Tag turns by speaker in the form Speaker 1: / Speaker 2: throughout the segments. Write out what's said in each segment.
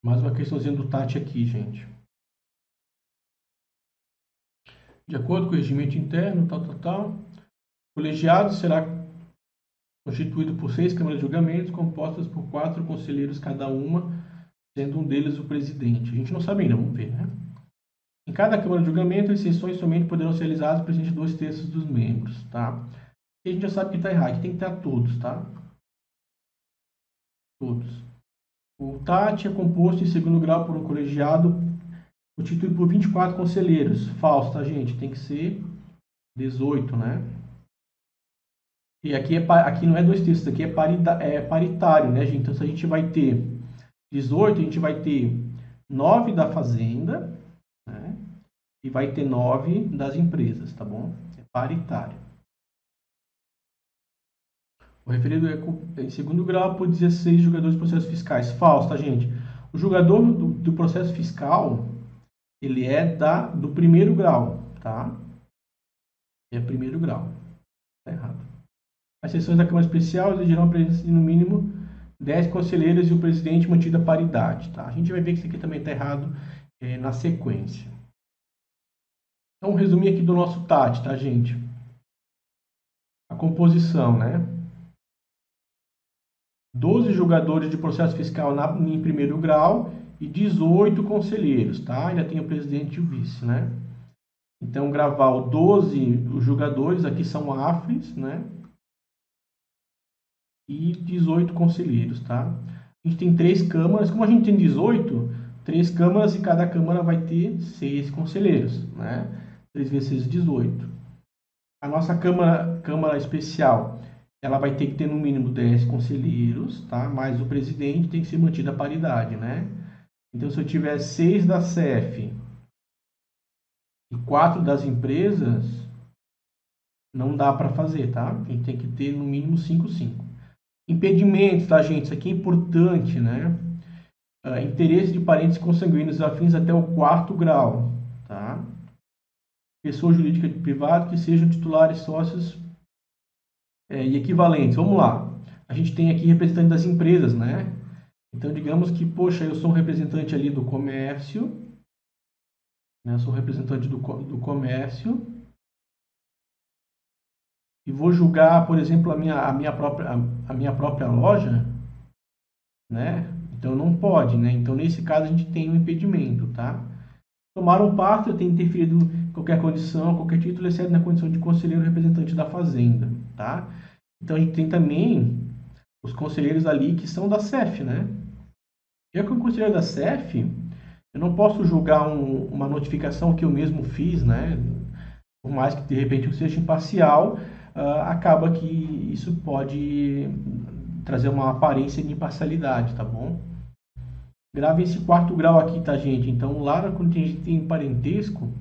Speaker 1: Mais uma questãozinha do TAT aqui, gente. De acordo com o regimento interno, o colegiado será constituído por 6 câmaras de julgamento, compostas por 4 conselheiros cada uma, sendo um deles o presidente. A gente não sabe ainda, vamos ver, né? Em cada câmara de julgamento, as sessões somente poderão ser realizadas presente 2/3 dos membros, tá? E a gente já sabe que está errado, que tem que estar todos, tá? Todos. O TAT é composto em segundo grau por um colegiado constituído por 24 conselheiros. Falso, tá, gente? Tem que ser 18, né? E aqui, aqui não é 2/3, aqui é paritário, né, gente? Então, se a gente vai ter 18, a gente vai ter 9 da fazenda, né? E vai ter 9 das empresas, tá bom? É paritário. O referido é em segundo grau por 16 julgadores de processos fiscais. Falso, tá, gente? O julgador do processo fiscal, ele é do primeiro grau, tá? É primeiro grau. Tá errado. As sessões da Câmara Especial exigirão a presença de, no mínimo, 10 conselheiros e o presidente mantida a paridade, tá? A gente vai ver que isso aqui também está errado na sequência. Então, um resuminho aqui do nosso TAT, tá, gente? A composição, né? 12 julgadores de processo fiscal em primeiro grau e 18 conselheiros, tá? Ainda tem o presidente e o vice, né? Então, gravar o 12 os julgadores, aqui são AFRES, né? E 18 conselheiros, tá? A gente tem 3 câmaras, como a gente tem 18, 3 câmaras e cada câmara vai ter 6 conselheiros, né? 3 vezes 6, 18. A nossa câmara especial, ela vai ter que ter no mínimo 10 conselheiros, tá? Mais o presidente, tem que ser mantida a paridade, né? Então, se eu tiver 6 da CEF e 4 das empresas, não dá para fazer, tá? A gente tem que ter no mínimo 5, 5. Impedimentos, tá, gente? Isso aqui é importante, né? Interesse de parentes consanguíneos afins até o 4º grau, tá? Pessoa jurídica de privado que sejam titulares, sócios e equivalentes. Vamos lá. A gente tem aqui representante das empresas, né? Então, digamos que, poxa, eu sou um representante ali do comércio, né? Eu sou um representante do comércio e vou julgar, por exemplo, a minha própria loja, né? Então, não pode, né? Então, nesse caso, a gente tem um impedimento, tá? Tomaram parte, eu tenho interferido em qualquer condição, qualquer título, exceto na condição de conselheiro representante da fazenda, tá? Então, a gente tem também os conselheiros ali que são da CEF, né? Eu, como conselheiro da CEF, eu não posso julgar uma notificação que eu mesmo fiz, né? Por mais que de repente eu seja imparcial, acaba que isso pode trazer uma aparência de imparcialidade, tá bom? Grave esse 4º grau aqui, tá, gente? Então, lá quando a gente tem parentesco,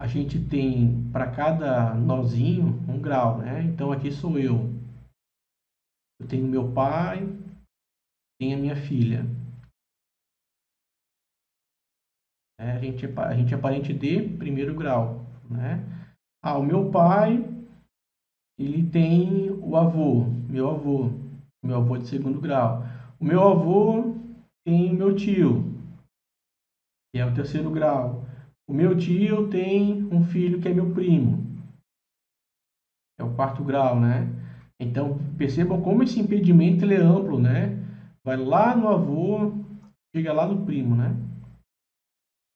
Speaker 1: a gente tem para cada nozinho 1 grau, né? Então, aqui sou eu. Eu tenho meu pai, tenho a minha filha. A gente é parente de primeiro grau, né? O meu pai, ele tem o avô, meu avô de segundo grau. O meu avô tem o meu tio, que é o 3º grau. O meu tio tem um filho que é meu primo, é o 4º grau, né? Então, percebam como esse impedimento ele é amplo, né? Vai lá no avô, chega lá no primo, né?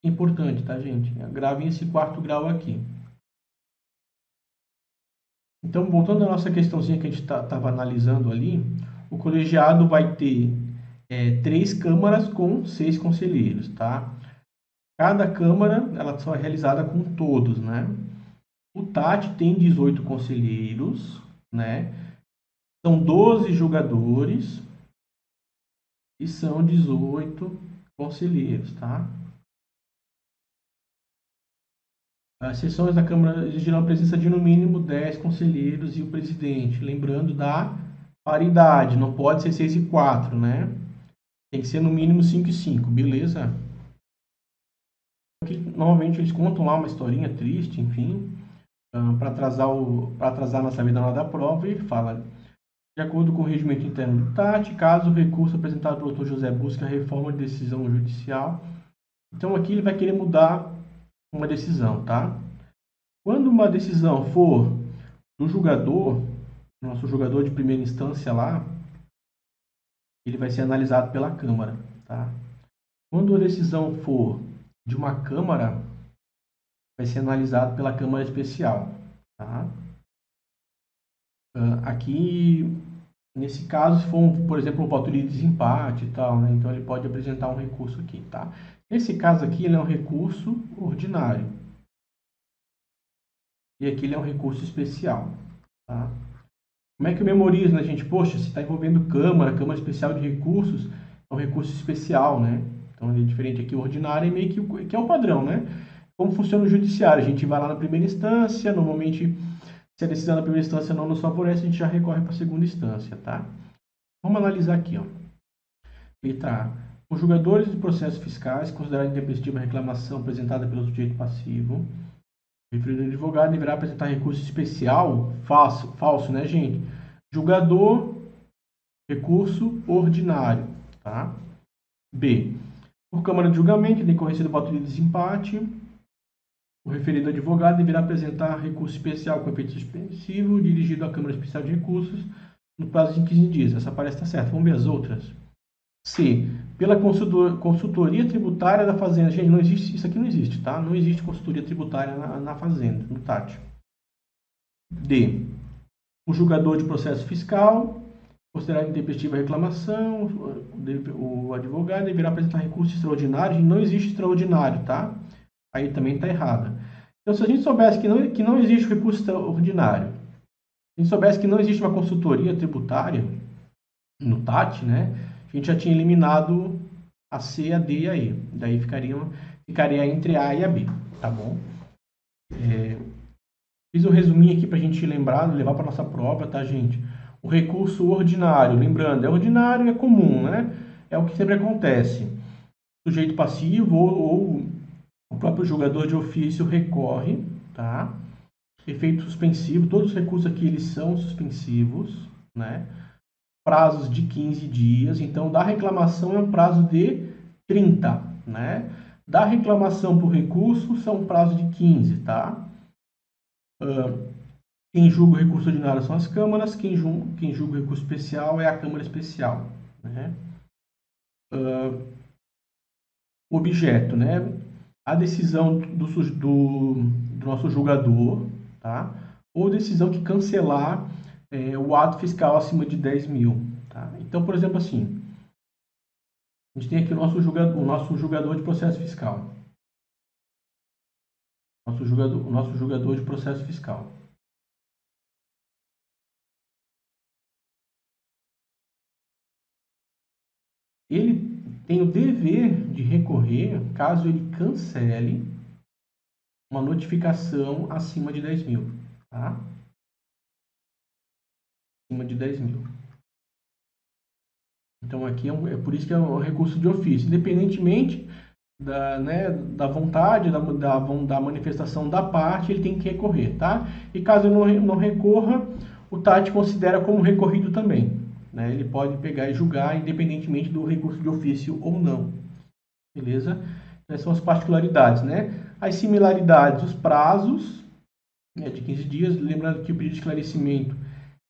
Speaker 1: Importante, tá, gente? Gravem esse 4º grau aqui. Então, voltando à nossa questãozinha que a gente estava analisando ali, o colegiado vai ter 3 câmaras com 6 conselheiros, tá? Cada câmara, ela só é realizada com todos, né? O TAT tem 18 conselheiros, né? São 12 julgadores e são 18 conselheiros, tá? As sessões da Câmara exigirão a presença de no mínimo 10 conselheiros e o presidente. Lembrando da paridade, não pode ser 6 e 4, né? Tem que ser no mínimo 5 e 5, beleza? Aqui, normalmente eles contam lá uma historinha triste, enfim, para atrasar a nossa vida na hora da prova e fala: De acordo com o regimento interno do TAT, caso o recurso apresentado pelo Dr. José busque a reforma de decisão judicial, então aqui ele vai querer mudar uma decisão, tá? Quando uma decisão for do julgador, nosso julgador de primeira instância lá, ele vai ser analisado pela Câmara, tá? Quando a decisão for de uma Câmara, vai ser analisado pela Câmara Especial, tá? Aqui, nesse caso, se for, por exemplo, um voto de desempate e tal, né? Então ele pode apresentar um recurso aqui, tá? Nesse caso aqui, ele é um recurso ordinário. E aqui ele é um recurso especial, tá? Como é que eu memorizo, né, gente? Poxa, se está envolvendo Câmara Especial de Recursos, é um recurso especial, né? Então ele é diferente aqui, o ordinário é meio que é o padrão, né? Como funciona o judiciário? A gente vai lá na primeira instância, normalmente, se a decisão da primeira instância não nos favorece, a gente já recorre para a segunda instância, tá? Vamos analisar aqui, ó. Letra A. Os julgadores de processos fiscais considerarem intempestiva a reclamação apresentada pelo sujeito passivo. O referido advogado deverá apresentar recurso especial, falso, né, gente? Julgador, recurso ordinário, tá? B. Por Câmara de Julgamento, em decorrência do voto de desempate, o referido advogado deverá apresentar recurso especial com efeito suspensivo dirigido à Câmara Especial de Recursos no prazo de 15 dias. Essa parece estar certa. Vamos ver as outras. C. Pela consultoria tributária da Fazenda. Gente, não existe, isso aqui não existe, tá? Não existe consultoria tributária na Fazenda, no TAT. D. O julgador de processo fiscal, considerado intempestiva a reclamação, o advogado deverá apresentar recurso extraordinário. Não existe extraordinário, tá? Aí também está errada. Então, se a gente soubesse que não existe recurso extraordinário, se a gente soubesse que não existe uma consultoria tributária no TAT, né? A gente já tinha eliminado a C, a D e a E. Daí ficaria entre A e a B, tá bom? Fiz um resuminho aqui para a gente lembrar, levar para nossa prova, tá, gente? O recurso ordinário, lembrando, é ordinário e é comum, né? É o que sempre acontece. Sujeito passivo ou o próprio julgador de ofício recorre, tá? Efeito suspensivo, todos os recursos aqui eles são suspensivos, né? Prazos de 15 dias, então da reclamação é um prazo de 30, né? Da reclamação por recurso são um prazo de 15, tá? Quem julga o recurso ordinário são as câmaras, quem julga o recurso especial é a Câmara Especial, né? Objeto, né? A decisão do nosso julgador, tá? Ou decisão que cancelar o ato fiscal acima de 10 mil, tá? Então, por exemplo, assim, a gente tem aqui o nosso julgador de processo fiscal. O nosso julgador de processo fiscal. Ele tem o dever de recorrer caso ele cancele uma notificação acima de 10 mil, tá? Acima de 10 mil. Então, aqui é por isso que é um recurso de ofício. Independentemente da vontade, da manifestação da parte, ele tem que recorrer, tá? E caso ele não recorra, o TAT considera como recorrido também, né? Ele pode pegar e julgar independentemente do recurso de ofício ou não, beleza? Essas são as particularidades, né? As similaridades, os prazos, né, de 15 dias, lembrando que o pedido de esclarecimento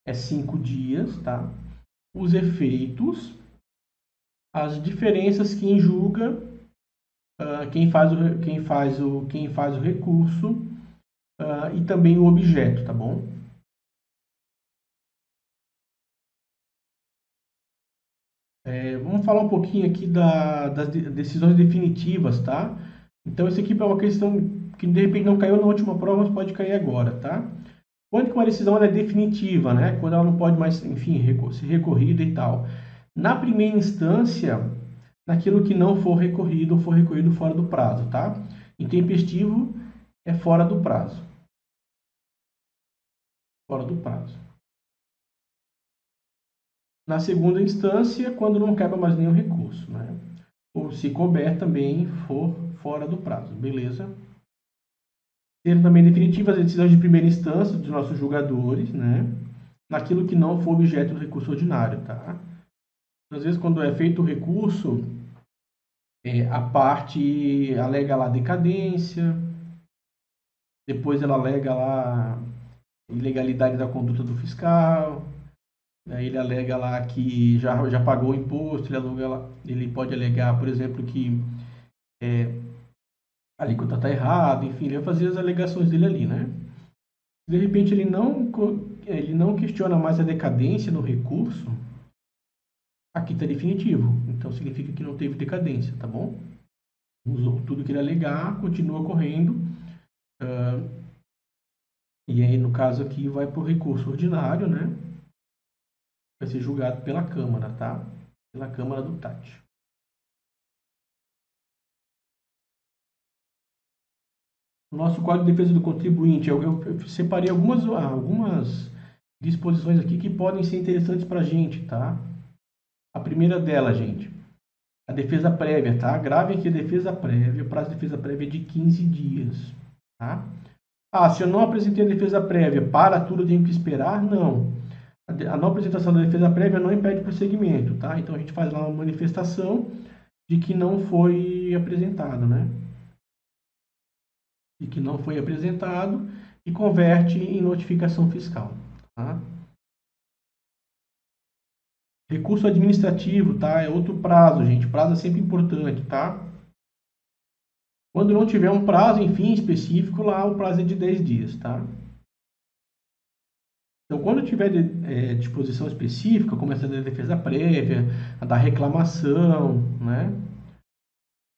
Speaker 1: é 5 dias, tá? Os efeitos, as diferenças, quem julga, quem faz o recurso e também o objeto, tá bom? Vamos falar um pouquinho aqui das decisões definitivas, tá? Então, isso aqui é uma questão que de repente não caiu na última prova, mas pode cair agora, tá? Quando que uma decisão é definitiva, né? Quando ela não pode mais, enfim, ser recorrida e tal. Na primeira instância, naquilo que não for recorrido ou for recorrido fora do prazo, tá? Intempestivo é fora do prazo. Fora do prazo. Na segunda instância, quando não quebra mais nenhum recurso, né? Ou se couber também for fora do prazo, beleza? Sendo também definitivas as decisões de primeira instância dos nossos julgadores, né? naquilo que não for objeto do recurso ordinário, tá? Às vezes, quando é feito o recurso, a parte alega lá decadência, depois ela alega lá ilegalidade da conduta do fiscal, né? Ele alega lá que já pagou o imposto, ele pode alegar, por exemplo, que a alíquota está errada, enfim, ele vai fazer as alegações dele ali, né? De repente ele não questiona mais a decadência no recurso, aqui está definitivo, então significa que não teve decadência, tá bom? Usou tudo que ele alegar, continua correndo, e aí no caso aqui vai para o recurso ordinário, né? Vai ser julgado pela Câmara, tá? Pela Câmara do TAT. O nosso Código de Defesa do Contribuinte, eu separei algumas disposições aqui que podem ser interessantes para a gente, tá? A primeira delas, gente, a defesa prévia, tá? Grave aqui a defesa prévia, o prazo de defesa prévia é de 15 dias, tá? Ah, se eu não apresentei a defesa prévia, para tudo, eu tenho que esperar? Não. A não apresentação da defesa prévia não impede prosseguimento, tá? Então a gente faz lá uma manifestação de que não foi apresentado, né? De que não foi apresentado e converte em notificação fiscal, tá? Recurso administrativo, tá? É outro prazo, gente. Prazo é sempre importante, tá? Quando não tiver um prazo, enfim, específico, lá o prazo é de 10 dias, tá? Então, quando tiver disposição específica, como essa da defesa prévia, a da reclamação, né?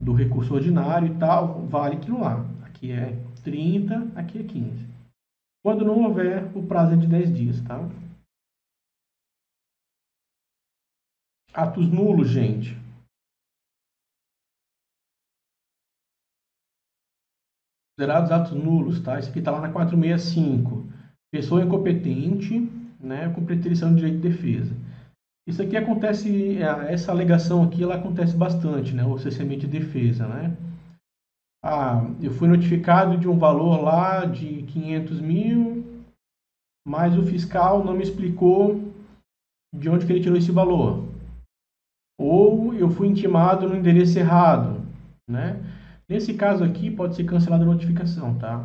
Speaker 1: Do recurso ordinário e tal, vale aquilo lá. Aqui é 30, aqui é 15. Quando não houver, o prazo é de 10 dias, tá? Atos nulos, gente. Considerados atos nulos, tá? Isso aqui está lá na 465. Pessoa incompetente, né, com preterição de direito de defesa. Isso aqui acontece, essa alegação aqui, ela acontece bastante, né, o cessamento de defesa, né? Ah, eu fui notificado de um valor lá de 500 mil, mas o fiscal não me explicou de onde que ele tirou esse valor. Ou eu fui intimado no endereço errado, né? Nesse caso aqui, pode ser cancelada a notificação, tá?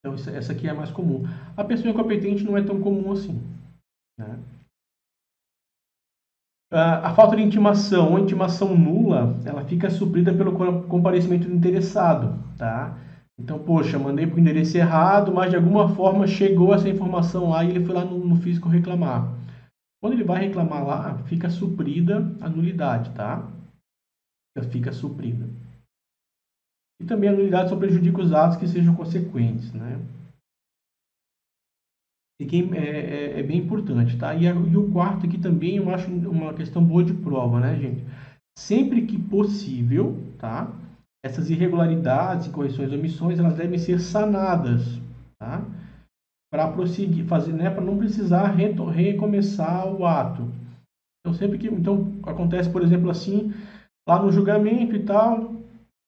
Speaker 1: Então, essa aqui é a mais comum. A pessoa incompetente não é tão comum assim, né? A falta de intimação ou intimação nula, ela fica suprida pelo comparecimento do interessado, tá? Então, poxa, mandei para o endereço errado, mas de alguma forma chegou essa informação lá e ele foi lá no físico reclamar. Quando ele vai reclamar lá, fica suprida a nulidade, tá? Fica suprida. E também a nulidade só prejudica os atos que sejam consequentes, né? E é bem importante, tá? E o quarto aqui também eu acho uma questão boa de prova, né, gente? Sempre que possível, tá? Essas irregularidades, correções, omissões, elas devem ser sanadas, tá? Para prosseguir, fazer, né? Para não precisar recomeçar o ato. Então sempre que, então acontece, por exemplo, assim, lá no julgamento e tal,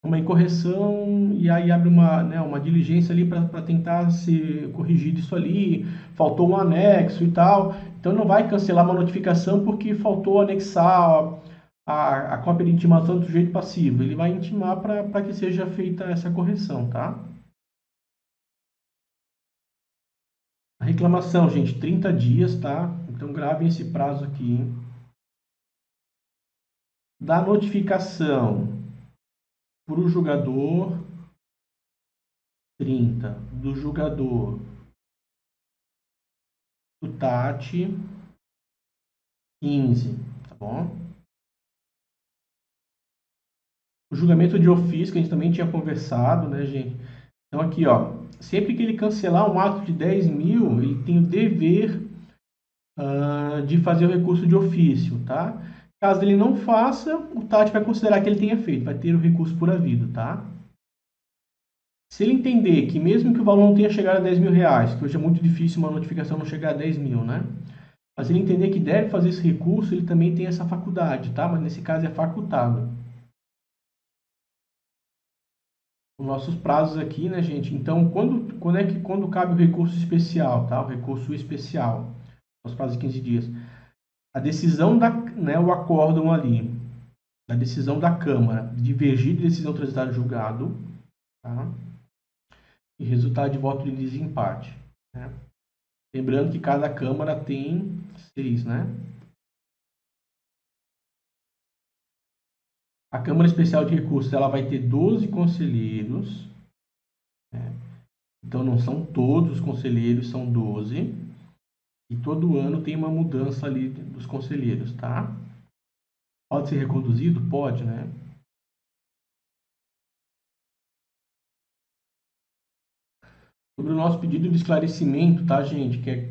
Speaker 1: uma incorreção e aí abre uma diligência ali para tentar ser corrigido isso ali, faltou um anexo e tal. Então não vai cancelar uma notificação porque faltou anexar a cópia de intimação do sujeito passivo. Ele vai intimar para que seja feita essa correção, tá? A reclamação, gente, 30 dias, tá? Então gravem esse prazo aqui. Da notificação para o julgador, 30. Do julgador do TAT, 15, tá bom? O julgamento de ofício, que a gente também tinha conversado, né, gente? Então, aqui, ó, sempre que ele cancelar um ato de 10 mil, ele tem o dever de fazer o recurso de ofício, tá? Caso ele não faça, o TAT vai considerar que ele tenha feito, vai ter o recurso por havido, tá? Se ele entender que mesmo que o valor não tenha chegado a 10 mil reais, que hoje é muito difícil uma notificação não chegar a 10 mil, né? Mas ele entender que deve fazer esse recurso, ele também tem essa faculdade, tá? Mas nesse caso é facultado. Os nossos prazos aqui, né, gente? Então, quando cabe o recurso especial, tá? O recurso especial. os prazos de 15 dias. A decisão né, o acórdão ali, a decisão da Câmara divergir de decisão transitada em julgado, tá? E resultado de voto de desempate, né? Lembrando que cada Câmara tem 6, né? A Câmara Especial de Recursos ela vai ter 12 conselheiros, né? Então não são todos os conselheiros, são 12. E todo ano tem uma mudança ali dos conselheiros, tá? Pode ser reconduzido? Pode, né? Sobre o nosso pedido de esclarecimento, tá, gente? Que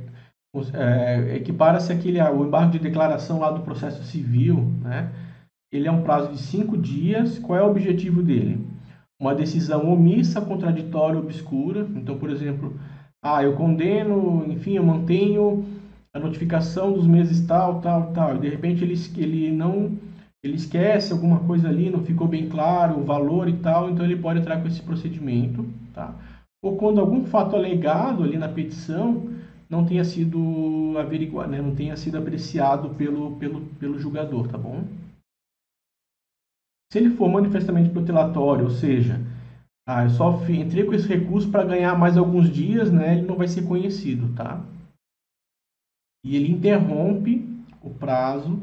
Speaker 1: equipara-se o embargo de declaração lá do processo civil, né? Ele é um prazo de 5 dias. Qual é o objetivo dele? Uma decisão omissa, contraditória, obscura. Então, por exemplo, eu condeno, enfim, eu mantenho a notificação dos meses tal, tal, tal. E de repente ele esquece alguma coisa ali, não ficou bem claro o valor e tal, então ele pode entrar com esse procedimento, tá? Ou quando algum fato alegado ali na petição não tenha sido averiguado, né? Não tenha sido apreciado pelo julgador, tá bom? Se ele for manifestamente protelatório, ou seja, eu só entrei com esse recurso para ganhar mais alguns dias, né? Ele não vai ser conhecido, tá? E ele interrompe o prazo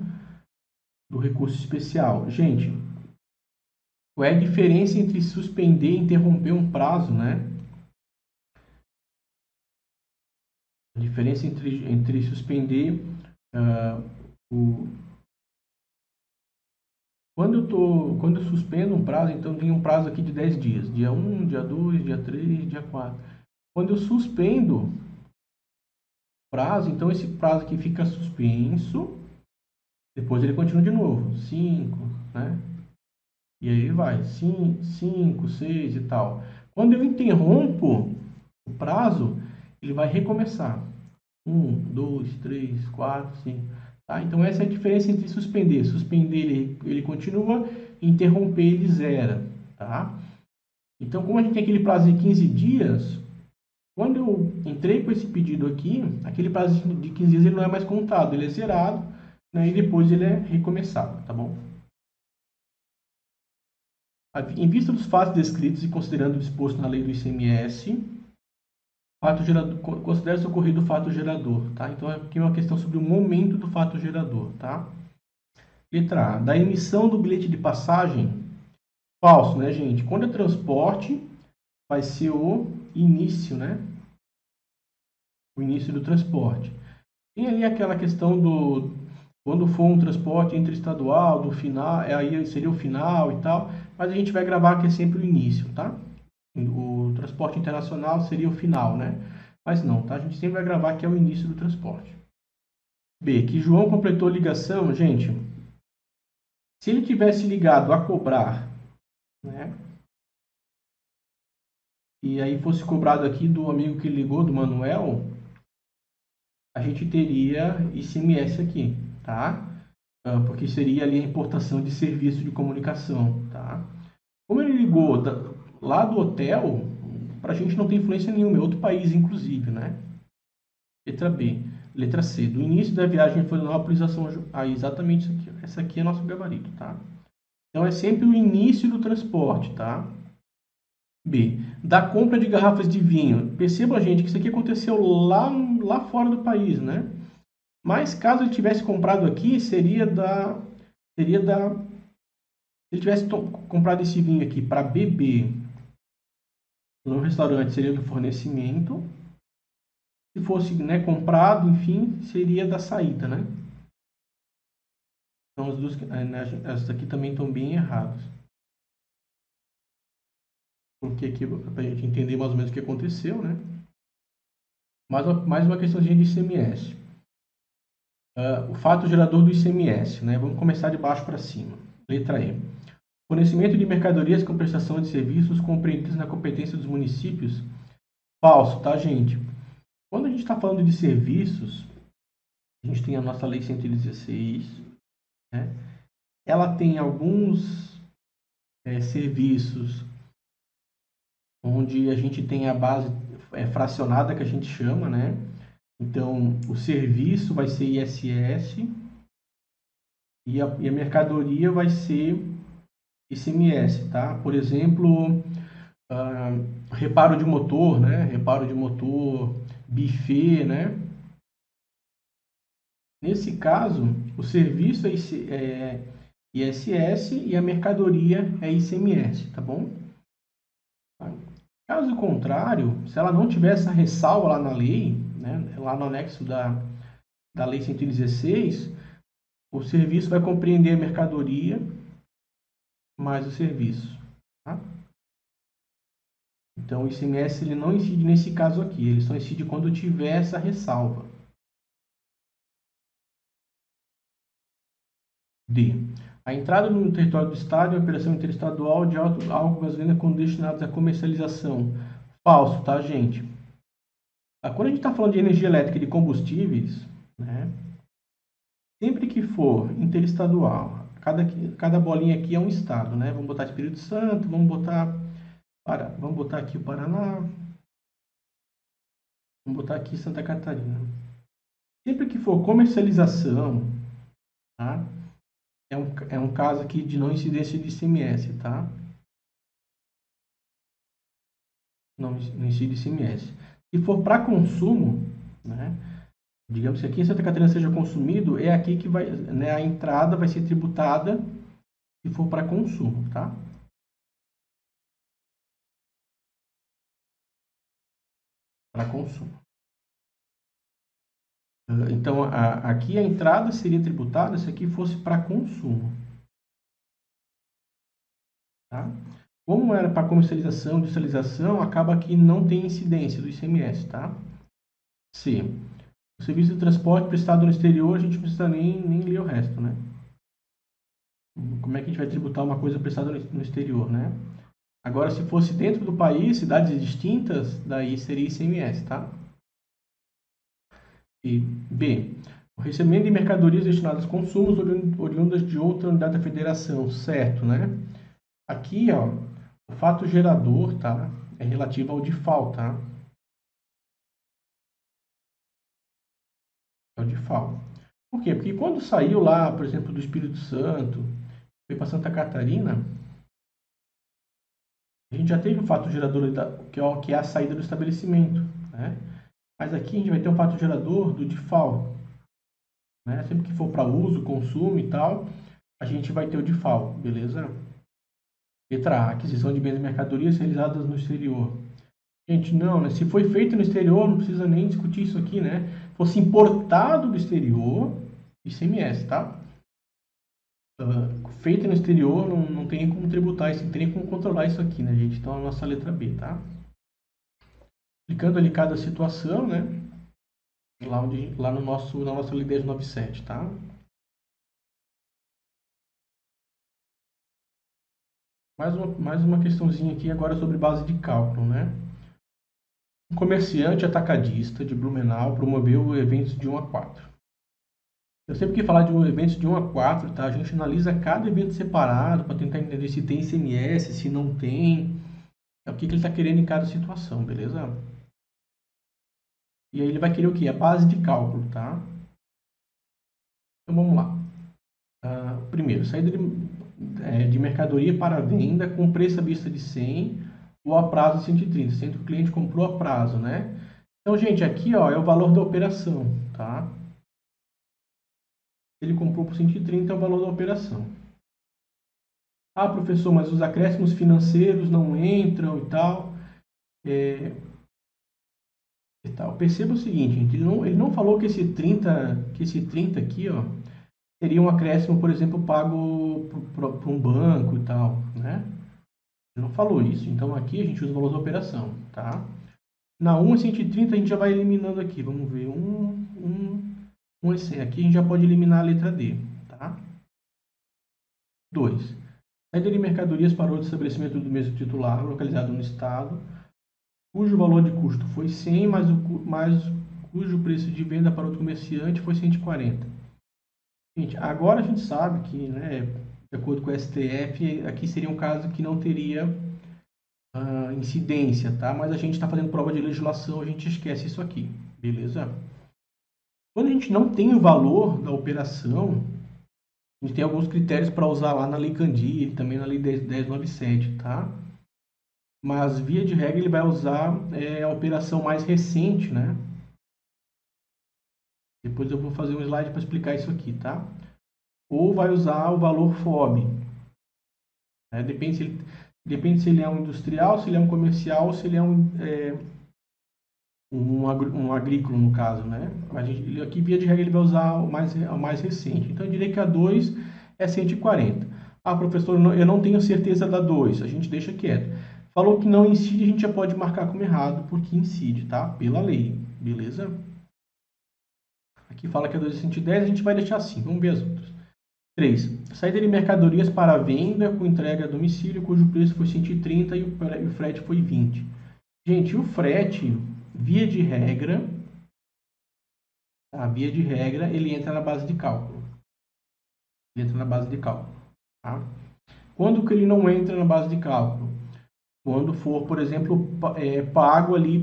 Speaker 1: do recurso especial. Gente, qual é a diferença entre suspender e interromper um prazo, né? A diferença entre suspender uh, o... Quando eu suspendo um prazo, então tem um prazo aqui de 10 dias. Dia 1, dia 2, dia 3, dia 4. Quando eu suspendo o prazo, então esse prazo aqui fica suspenso. Depois ele continua de novo. 5, né? E aí vai. 5, 6 e tal. Quando eu interrompo o prazo, ele vai recomeçar. 1, 2, 3, 4, 5. Tá? Então, essa é a diferença entre suspender. Suspender, ele continua, interromper, ele zera. Tá? Então, como a gente tem aquele prazo de 15 dias, quando eu entrei com esse pedido aqui, aquele prazo de 15 dias ele não é mais contado, ele é zerado, né? E depois ele é recomeçado. Tá bom? Em vista dos fatos descritos e considerando o disposto na lei do ICMS, fato gerador, considera-se ocorrido o fato gerador, tá? Então aqui é uma questão sobre o momento do fato gerador, tá? Letra A, da emissão do bilhete de passagem, falso, né, gente? Quando é transporte, vai ser o início, né? O início do transporte. Tem ali aquela questão do quando for um transporte interestadual, do final, aí seria o final e tal, mas a gente vai gravar que é sempre o início, tá? O transporte internacional seria o final, né? Mas não, tá? A gente sempre vai gravar que é o início do transporte. B, que João completou ligação, gente. Se ele tivesse ligado a cobrar, né? E aí fosse cobrado aqui do amigo que ligou, do Manuel, a gente teria ICMS aqui, tá? Porque seria ali a importação de serviço de comunicação, tá? Como ele ligou lá do hotel, para a gente não tem influência nenhuma, é outro país, inclusive, né? Letra B. Letra C. Do início da viagem em Florianópolis a São João. Exatamente isso aqui. Essa aqui é nosso gabarito, tá? Então, é sempre o início do transporte, tá? B. Da compra de garrafas de vinho. Perceba, gente, que isso aqui aconteceu lá fora do país, né? Mas, caso ele tivesse comprado aqui, seria da... Se ele tivesse comprado esse vinho aqui para beber no restaurante, seria do fornecimento. Se fosse, né, comprado, enfim, seria da saída, né? Então, as duas, essas aqui também estão bem erradas. Porque aqui, para a gente entender mais ou menos o que aconteceu, né? Mais uma questãozinha de ICMS. O fato gerador do ICMS, né? Vamos começar de baixo para cima. Letra E. Fornecimento de mercadorias com prestação de serviços compreendidos na competência dos municípios. Falso, tá, gente? Quando a gente está falando de serviços, a gente tem a nossa Lei 116, né? Ela tem alguns serviços onde a gente tem a base fracionada, que a gente chama, né? Então, o serviço vai ser ISS e a mercadoria vai ser ICMS, tá? Por exemplo, reparo de motor, né? Reparo de motor, buffet, né? Nesse caso, o serviço é ISS e a mercadoria é ICMS, tá bom? Caso contrário, se ela não tiver essa ressalva lá na lei, né, lá no anexo da Lei 116, o serviço vai compreender a mercadoria mais o serviço. Tá? Então, o ICMS ele não incide nesse caso aqui, ele só incide quando tiver essa ressalva. D. A entrada no território do Estado é uma operação interestadual de álcool e gasolina com destinados à comercialização. Falso, tá, gente? Quando a gente está falando de energia elétrica e de combustíveis, né, sempre que for interestadual, cada bolinha aqui é um estado, né? Vamos botar Espírito Santo, vamos botar aqui o Paraná, vamos botar aqui Santa Catarina. Sempre que for comercialização, tá? É um caso aqui de não incidência de ICMS, tá? Não incide ICMS. Se for para consumo, né? Digamos que aqui em Santa Catarina seja consumido, é aqui que vai, né, a entrada vai ser tributada se for para consumo, tá? Para consumo. Então, aqui a entrada seria tributada se aqui fosse para consumo. Tá? Como era para comercialização, industrialização, acaba que não tem incidência do ICMS. Tá? C. O serviço de transporte prestado no exterior, a gente não precisa nem ler o resto. Né? Como é que a gente vai tributar uma coisa prestada no exterior? Né? Agora, se fosse dentro do país, cidades distintas, daí seria ICMS. Tá? E B. O recebimento de mercadorias destinadas a consumos oriundas de outra unidade da federação, certo, né? Aqui, ó, o fato gerador, tá? É relativo ao DIFAL, tá? É o DIFAL. Por quê? Porque quando saiu lá, por exemplo, do Espírito Santo, foi para Santa Catarina, a gente já teve o fato gerador que é a saída do estabelecimento, né? Mas aqui a gente vai ter um fato gerador do DIFAL, né? Sempre que for para uso, consumo e tal, a gente vai ter o DIFAL, beleza? Letra A, aquisição de bens e mercadorias realizadas no exterior. Gente, não, né? Se foi feito no exterior, não precisa nem discutir isso aqui, né? Fosse importado do exterior, ICMS, tá? Feito no exterior, não tem como tributar isso, não tem nem como controlar isso aqui, né, gente? Então, a nossa letra B, tá? Aplicando ali cada situação, né? Lá no na nossa lei 1097, tá? Mais uma questãozinha aqui agora sobre base de cálculo, né? Um comerciante atacadista de Blumenau promoveu eventos de 1 a 4. Eu sempre que falar de um evento de 1 a 4, tá? A gente analisa cada evento separado para tentar entender se tem ICMS, se não tem, o que ele está querendo em cada situação, beleza? E aí ele vai querer o quê? A base de cálculo, tá? Então vamos lá. Primeiro, saída de mercadoria para venda com preço à vista de 100 ou a prazo de 130, sendo que o cliente comprou a prazo, né? Então, gente, aqui ó, é o valor da operação, tá? Ele comprou por 130, é o valor da operação. Ah, professor, mas os acréscimos financeiros não entram e tal. E tal. Perceba o seguinte, gente, ele não falou que esse 30 aqui, ó, seria um acréscimo, por exemplo, pago para um banco e tal, né? Ele não falou isso. Então aqui a gente usa o valor da operação, tá? Na 1 a 130 a gente já vai eliminando aqui. Vamos ver, 1 e 100. Aqui a gente já pode eliminar a letra D, tá? 2. Saída de mercadorias para outro estabelecimento do mesmo titular, localizado no estado, cujo valor de custo foi 100, mas cujo preço de venda para outro comerciante foi 140. Gente, agora a gente sabe que, né, de acordo com o STF, aqui seria um caso que não teria incidência, tá? Mas a gente está fazendo prova de legislação, a gente esquece isso aqui, beleza? Quando a gente não tem o valor da operação, a gente tem alguns critérios para usar lá na Lei Candir e também na Lei 1097, tá? Mas, via de regra, ele vai usar a operação mais recente, né? Depois eu vou fazer um slide para explicar isso aqui, tá? Ou vai usar o valor FOB. Né? Depende se ele é um industrial, se ele é um comercial, se ele é um agrícola, no caso, né? Mas aqui, via de regra, ele vai usar o mais recente. Então, eu diria que a 2 é 140. Ah, professor, eu não tenho certeza da 2. A gente deixa quieto. Falou que não incide, a gente já pode marcar como errado, porque incide, tá? Pela lei, beleza? Aqui fala que a 2 é 110, a gente vai deixar assim. Vamos ver as outras. 3. Saída de mercadorias para venda com entrega a domicílio, cujo preço foi 130 e o frete foi 20. Gente, o frete, via de regra, ele entra na base de cálculo. Ele entra na base de cálculo. Tá? Quando que ele não entra na base de cálculo? Quando for, por exemplo, pago ali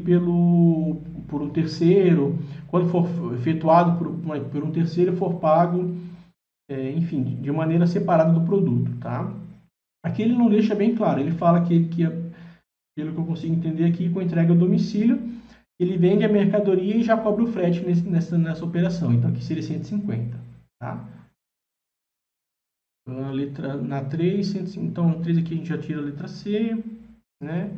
Speaker 1: por um terceiro, quando for efetuado por um terceiro e for pago, enfim, de maneira separada do produto, tá? Aqui ele não deixa bem claro, ele fala que pelo que eu consigo entender aqui, com entrega ao domicílio, ele vende a mercadoria e já cobra o frete nessa operação. Então, aqui seria 150, tá? Na 3, 150, então, na 3 aqui a gente já tira a letra C, né?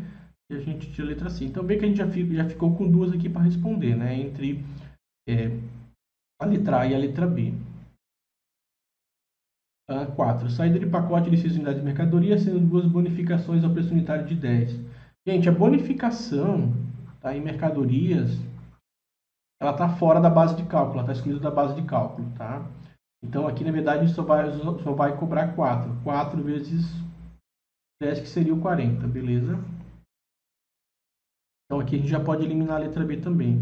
Speaker 1: E a gente tira a letra C. Então, bem que a gente já ficou com duas aqui para responder, né? Entre a letra A e a letra B. 4. Saída de pacote de 6 unidades de mercadoria, sendo duas bonificações ao preço unitário de 10. Gente, a bonificação, tá, em mercadorias, ela está fora da base de cálculo, ela está excluída da base de cálculo, tá? Então, aqui, na verdade, só vai cobrar 4. 4 vezes 10, que seria o 40, beleza? Então, aqui a gente já pode eliminar a letra B também.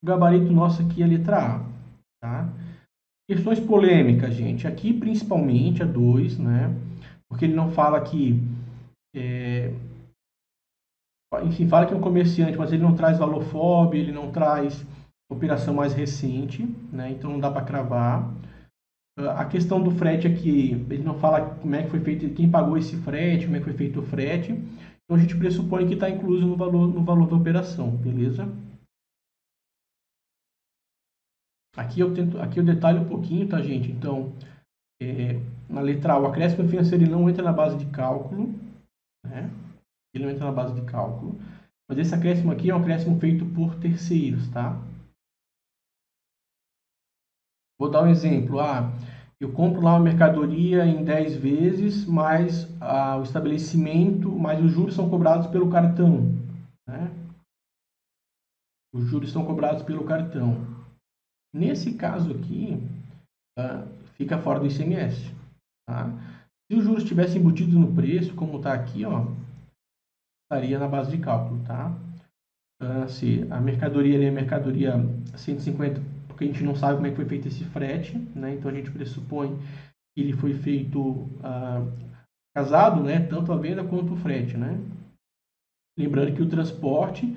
Speaker 1: O gabarito nosso aqui é a letra A, tá? Questões polêmicas, gente. Aqui, principalmente, a 2, né? Porque ele não fala que... enfim, fala que é um comerciante, mas ele não traz valor FOB, ele não traz operação mais recente, né? Então, não dá para cravar. A questão do frete aqui, ele não fala como é que foi feito, quem pagou esse frete, como é que foi feito o frete. Então, a gente pressupõe que está incluso no valor da operação, beleza? Aqui eu detalho um pouquinho, tá, gente? Então, na letra A, o acréscimo financeiro ele não entra na base de cálculo, né? Ele não entra na base de cálculo. Mas esse acréscimo aqui é um acréscimo feito por terceiros, tá? Vou dar um exemplo. Eu compro lá uma mercadoria em 10 vezes, mas o estabelecimento, mas os juros são cobrados pelo cartão, né? Os juros são cobrados pelo cartão. Nesse caso aqui, fica fora do ICMS, tá? Se os juros estivessem embutidos no preço, como está aqui, ó, estaria na base de cálculo, tá? Se a mercadoria ali é mercadoria 150, porque a gente não sabe como é que foi feito esse frete, né? Então a gente pressupõe que ele foi feito casado, né? Tanto a venda quanto o frete, né? Lembrando que o transporte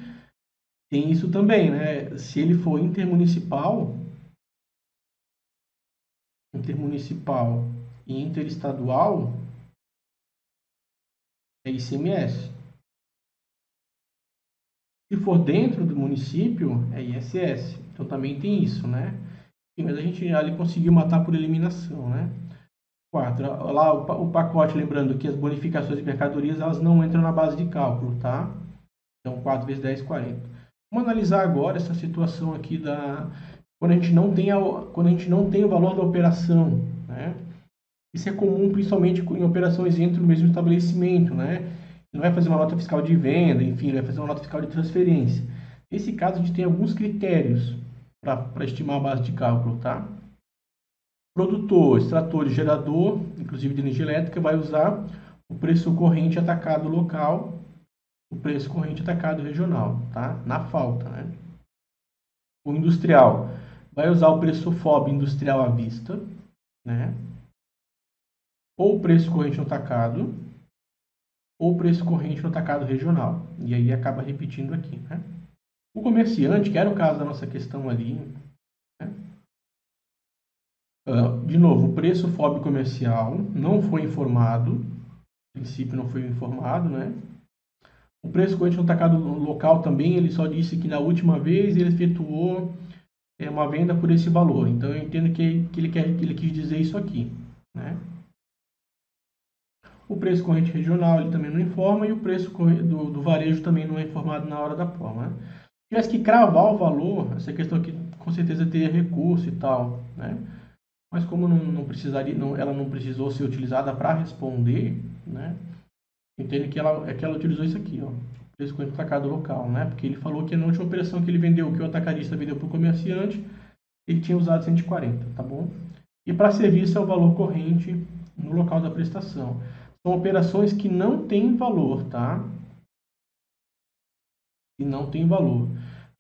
Speaker 1: tem isso também, né? Se ele for intermunicipal e interestadual, é ICMS. Se for dentro do município, é ISS. Então também tem isso, né? Mas a gente ali conseguiu matar por eliminação, né? 4. Lá o pacote, lembrando que as bonificações de mercadorias elas não entram na base de cálculo, tá? Então 4 vezes 10, 40. Vamos analisar agora essa situação aqui quando a gente não tem o valor da operação, né? Isso é comum principalmente em operações entre o mesmo estabelecimento, né? Ele vai fazer uma nota fiscal de venda, enfim, ele vai fazer uma nota fiscal de transferência. Nesse caso, a gente tem alguns critérios para estimar a base de cálculo, tá? Produtor, extrator e gerador, inclusive de energia elétrica, vai usar o preço corrente atacado local, o preço corrente atacado regional, tá? Na falta, né? O industrial vai usar o preço FOB industrial à vista, né? Ou o preço corrente no atacado, ou o preço corrente no atacado regional. E aí acaba repetindo aqui, né? O comerciante, que era o caso da nossa questão ali, né? De novo, o preço FOB comercial não foi informado, a princípio não foi informado, né? O preço corrente no atacado local também, ele só disse que na última vez ele efetuou uma venda por esse valor. Então eu entendo que ele quis dizer isso aqui, né? O preço corrente regional ele também não informa e o preço do varejo também não é informado na hora da prova, né? Se tivesse que cravar o valor, essa questão aqui com certeza teria recurso e tal, né? Mas como não precisaria, ela não precisou ser utilizada para responder, né? Entende que ela utilizou isso aqui, ó, preço corrente do atacado local, né? Porque ele falou que na última operação que ele vendeu, que o atacadista vendeu para o comerciante, ele tinha usado 140, tá bom? E para serviço é o valor corrente no local da prestação. São operações que não têm valor, tá? E não tem valor.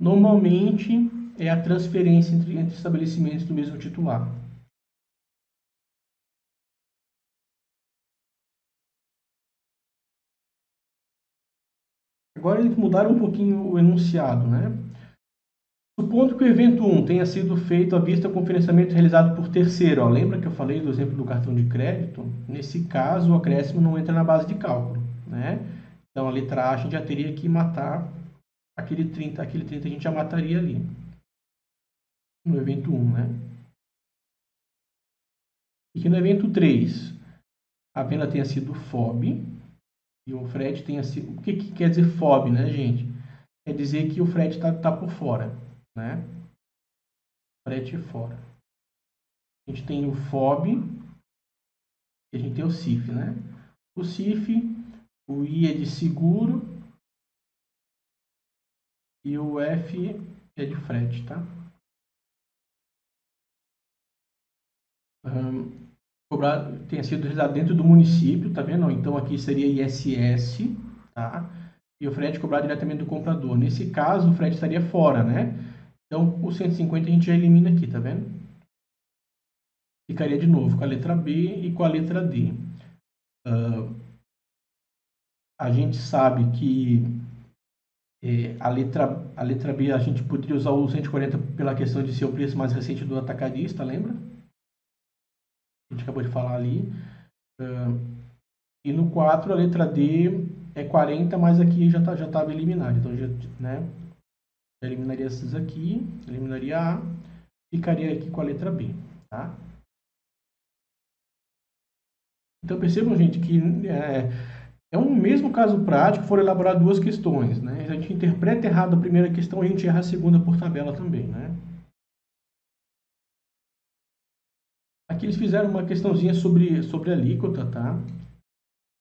Speaker 1: Normalmente é a transferência entre estabelecimentos do mesmo titular. Agora eles mudaram um pouquinho o enunciado, né? Supondo que o evento 1 tenha sido feito à vista com financiamento realizado por terceiro. Ó, lembra que eu falei do exemplo do cartão de crédito? Nesse caso, o acréscimo não entra na base de cálculo, né? Então, a letra A a gente já teria que matar aquele 30 a gente já mataria ali, no evento 1, né? E que no evento 3 a venda tenha sido FOB e o frete tenha sido... O que quer dizer FOB, né, gente? Quer dizer que o frete tá por fora, né? Frete fora. A gente tem o FOB e a gente tem o CIF, né? O CIF, o I é de seguro e o F é de frete, tá? Tenha sido realizado dentro do município, tá vendo? Então aqui seria ISS, tá? E o frete cobrado diretamente do comprador. Nesse caso, o frete estaria fora, né? Então o 150 a gente já elimina aqui, tá vendo? Ficaria de novo com a letra B e com a letra D. A gente sabe que a letra B a gente poderia usar o 140 pela questão de ser o preço mais recente do atacadista, lembra? A gente acabou de falar ali. E no 4, a letra D é 40, mas aqui já estava eliminado. Então, né, já eliminaria esses aqui, eliminaria A, ficaria aqui com a letra B. Tá? Então, percebam, gente, que é um mesmo caso prático, foram elaborar duas questões. Né? Se a gente interpreta errado a primeira questão, a gente erra a segunda por tabela também. Né? Aqui eles fizeram uma questãozinha sobre alíquota, tá?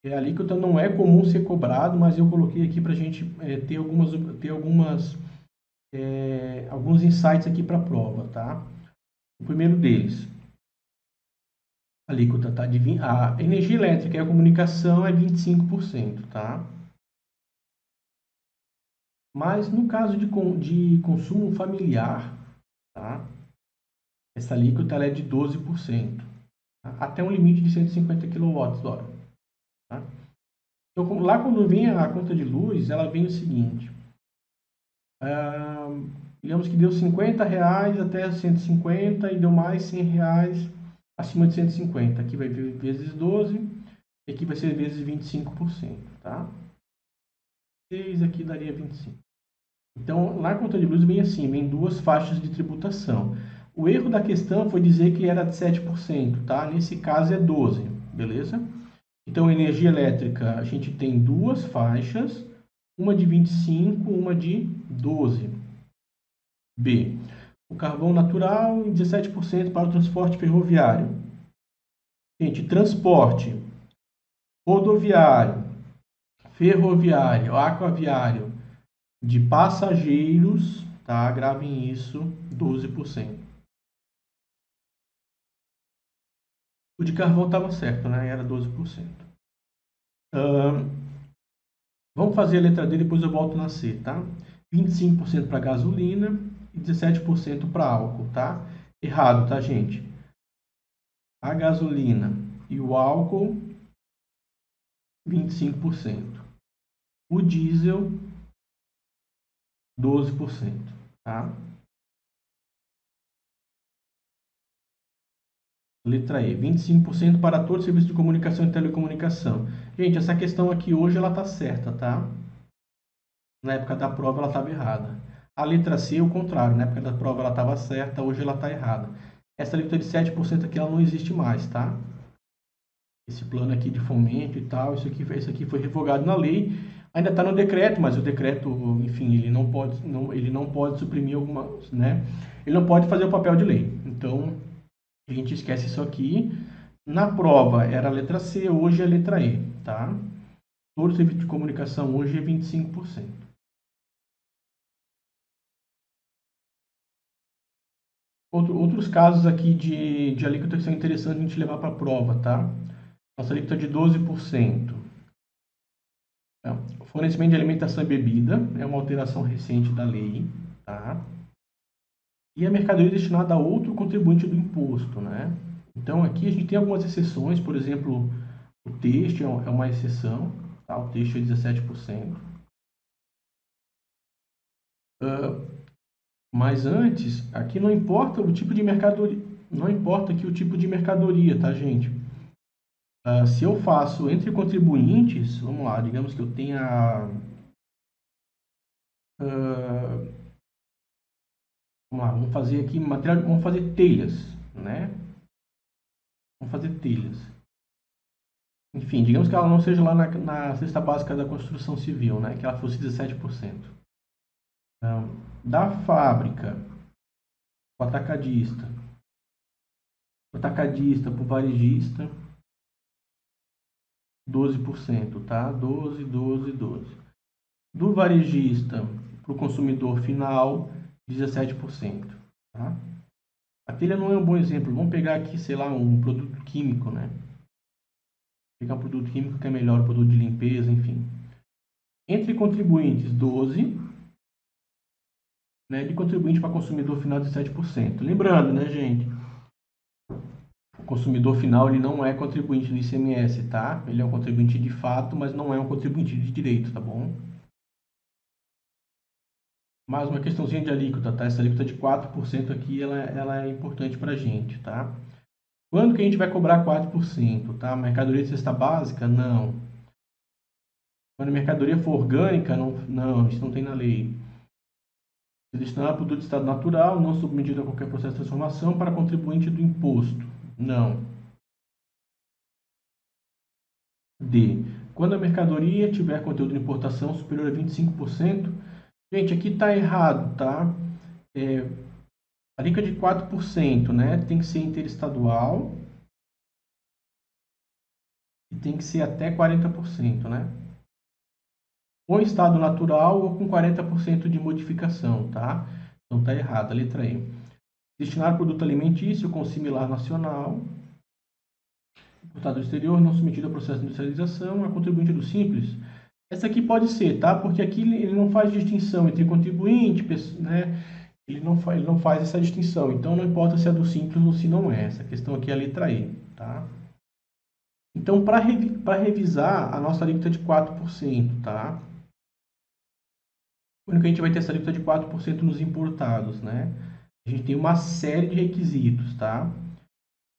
Speaker 1: A alíquota não é comum ser cobrado, mas eu coloquei aqui para a gente alguns insights aqui para a prova, tá? O primeiro deles, a alíquota, tá? A energia elétrica e a comunicação é 25%, tá? Mas no caso de consumo familiar, tá? Essa alíquota ela é de 12%, tá? Até um limite de 150 kWh, tá? Então, lá quando vem a conta de luz, ela vem o seguinte, digamos que deu R$ 50 até 150 e deu mais R$ 100 acima de 150. Aqui vai vir vezes 12 e aqui vai ser vezes 25%, tá? 6 aqui daria 25. Então, na conta de luz vem assim, vem duas faixas de tributação. O erro da questão foi dizer que era de 7%, tá? Nesse caso é 12, beleza? Então, energia elétrica, a gente tem duas faixas, uma de 25, uma de 12. B. O carvão natural e 17% para o transporte ferroviário. Gente, transporte rodoviário, ferroviário, aquaviário de passageiros, tá? Gravem isso, 12%. O de carvão estava certo, né? Era 12%. Vamos fazer a letra D, depois eu volto na C, tá? 25% para gasolina e 17% para álcool, tá? Errado, tá, gente? A gasolina e o álcool, 25%. O diesel, 12%, tá? Letra E, 25% para todos os serviços de comunicação e telecomunicação. Gente, essa questão aqui hoje ela está certa, tá? Na época da prova ela estava errada. A letra C é o contrário, na época da prova ela estava certa, hoje ela está errada. Essa letra de 7% aqui ela não existe mais, tá? Esse plano aqui de fomento e tal, isso aqui foi revogado na lei. Ainda está no decreto, mas o decreto, enfim, ele não pode suprimir algumas, né? Ele não pode fazer o papel de lei. Então, a gente esquece isso aqui. Na prova era a letra C, hoje é a letra E, tá? Todo o serviço de comunicação hoje é 25%. Outros casos aqui de alíquota que são interessantes a gente levar para a prova, tá? Nossa alíquota de 12%. Fornecimento de alimentação e bebida é uma alteração recente da lei, tá? E a mercadoria destinada a outro contribuinte do imposto, né? Então aqui a gente tem algumas exceções, por exemplo, o têxtil é uma exceção, tá? O têxtil é 17%. Mas antes, aqui não importa o tipo de mercadoria, não importa aqui o tipo de mercadoria, tá, gente? Se eu faço entre contribuintes, vamos lá, digamos que eu tenha vamos lá, vamos fazer aqui material, vamos fazer telhas, né? Vamos fazer telhas. Enfim, digamos que ela não seja lá na cesta básica da construção civil, né? Que ela fosse 17%. Então, da fábrica, o atacadista para o varejista, 12%, tá? 12, 12, 12. Do varejista para o consumidor final, 17%, tá? A telha não é um bom exemplo. Vamos pegar aqui, sei lá, um produto químico, né? Pegar um produto químico que é melhor, um produto de limpeza, enfim. Entre contribuintes, 12%, né? De contribuinte para consumidor final, 17%. Lembrando, né, gente? O consumidor final ele não é contribuinte do ICMS, tá? Ele é um contribuinte de fato, mas não é um contribuinte de direito, tá bom? Mais uma questãozinha de alíquota, tá? Essa alíquota de 4% aqui, ela é importante para a gente, tá? Quando que a gente vai cobrar 4%, tá? Mercadoria de cesta básica? Não. Quando a mercadoria for orgânica? Não, isso não tem na lei. Se destinar a produto de estado natural, não submetido a qualquer processo de transformação para contribuinte do imposto? Não. D. Quando a mercadoria tiver conteúdo de importação superior a 25%, gente, aqui está errado, tá? A alíquota de 4%, né? Tem que ser interestadual e tem que ser até 40%, né? Ou estado natural ou com 40% de modificação, tá? Então tá errado, a letra E. Destinar produto alimentício com similar nacional, importado do exterior, não submetido a processo de industrialização, a contribuinte do simples. Essa aqui pode ser, tá? Porque aqui ele não faz distinção entre contribuinte, né? Ele não faz essa distinção. Então, não importa se é do simples ou se não é. Essa questão aqui é a letra E, tá? Então, para revisar, a nossa alíquota é de 4%, tá? Quando que a gente vai ter essa alíquota de 4% nos importados, né? A gente tem uma série de requisitos, tá?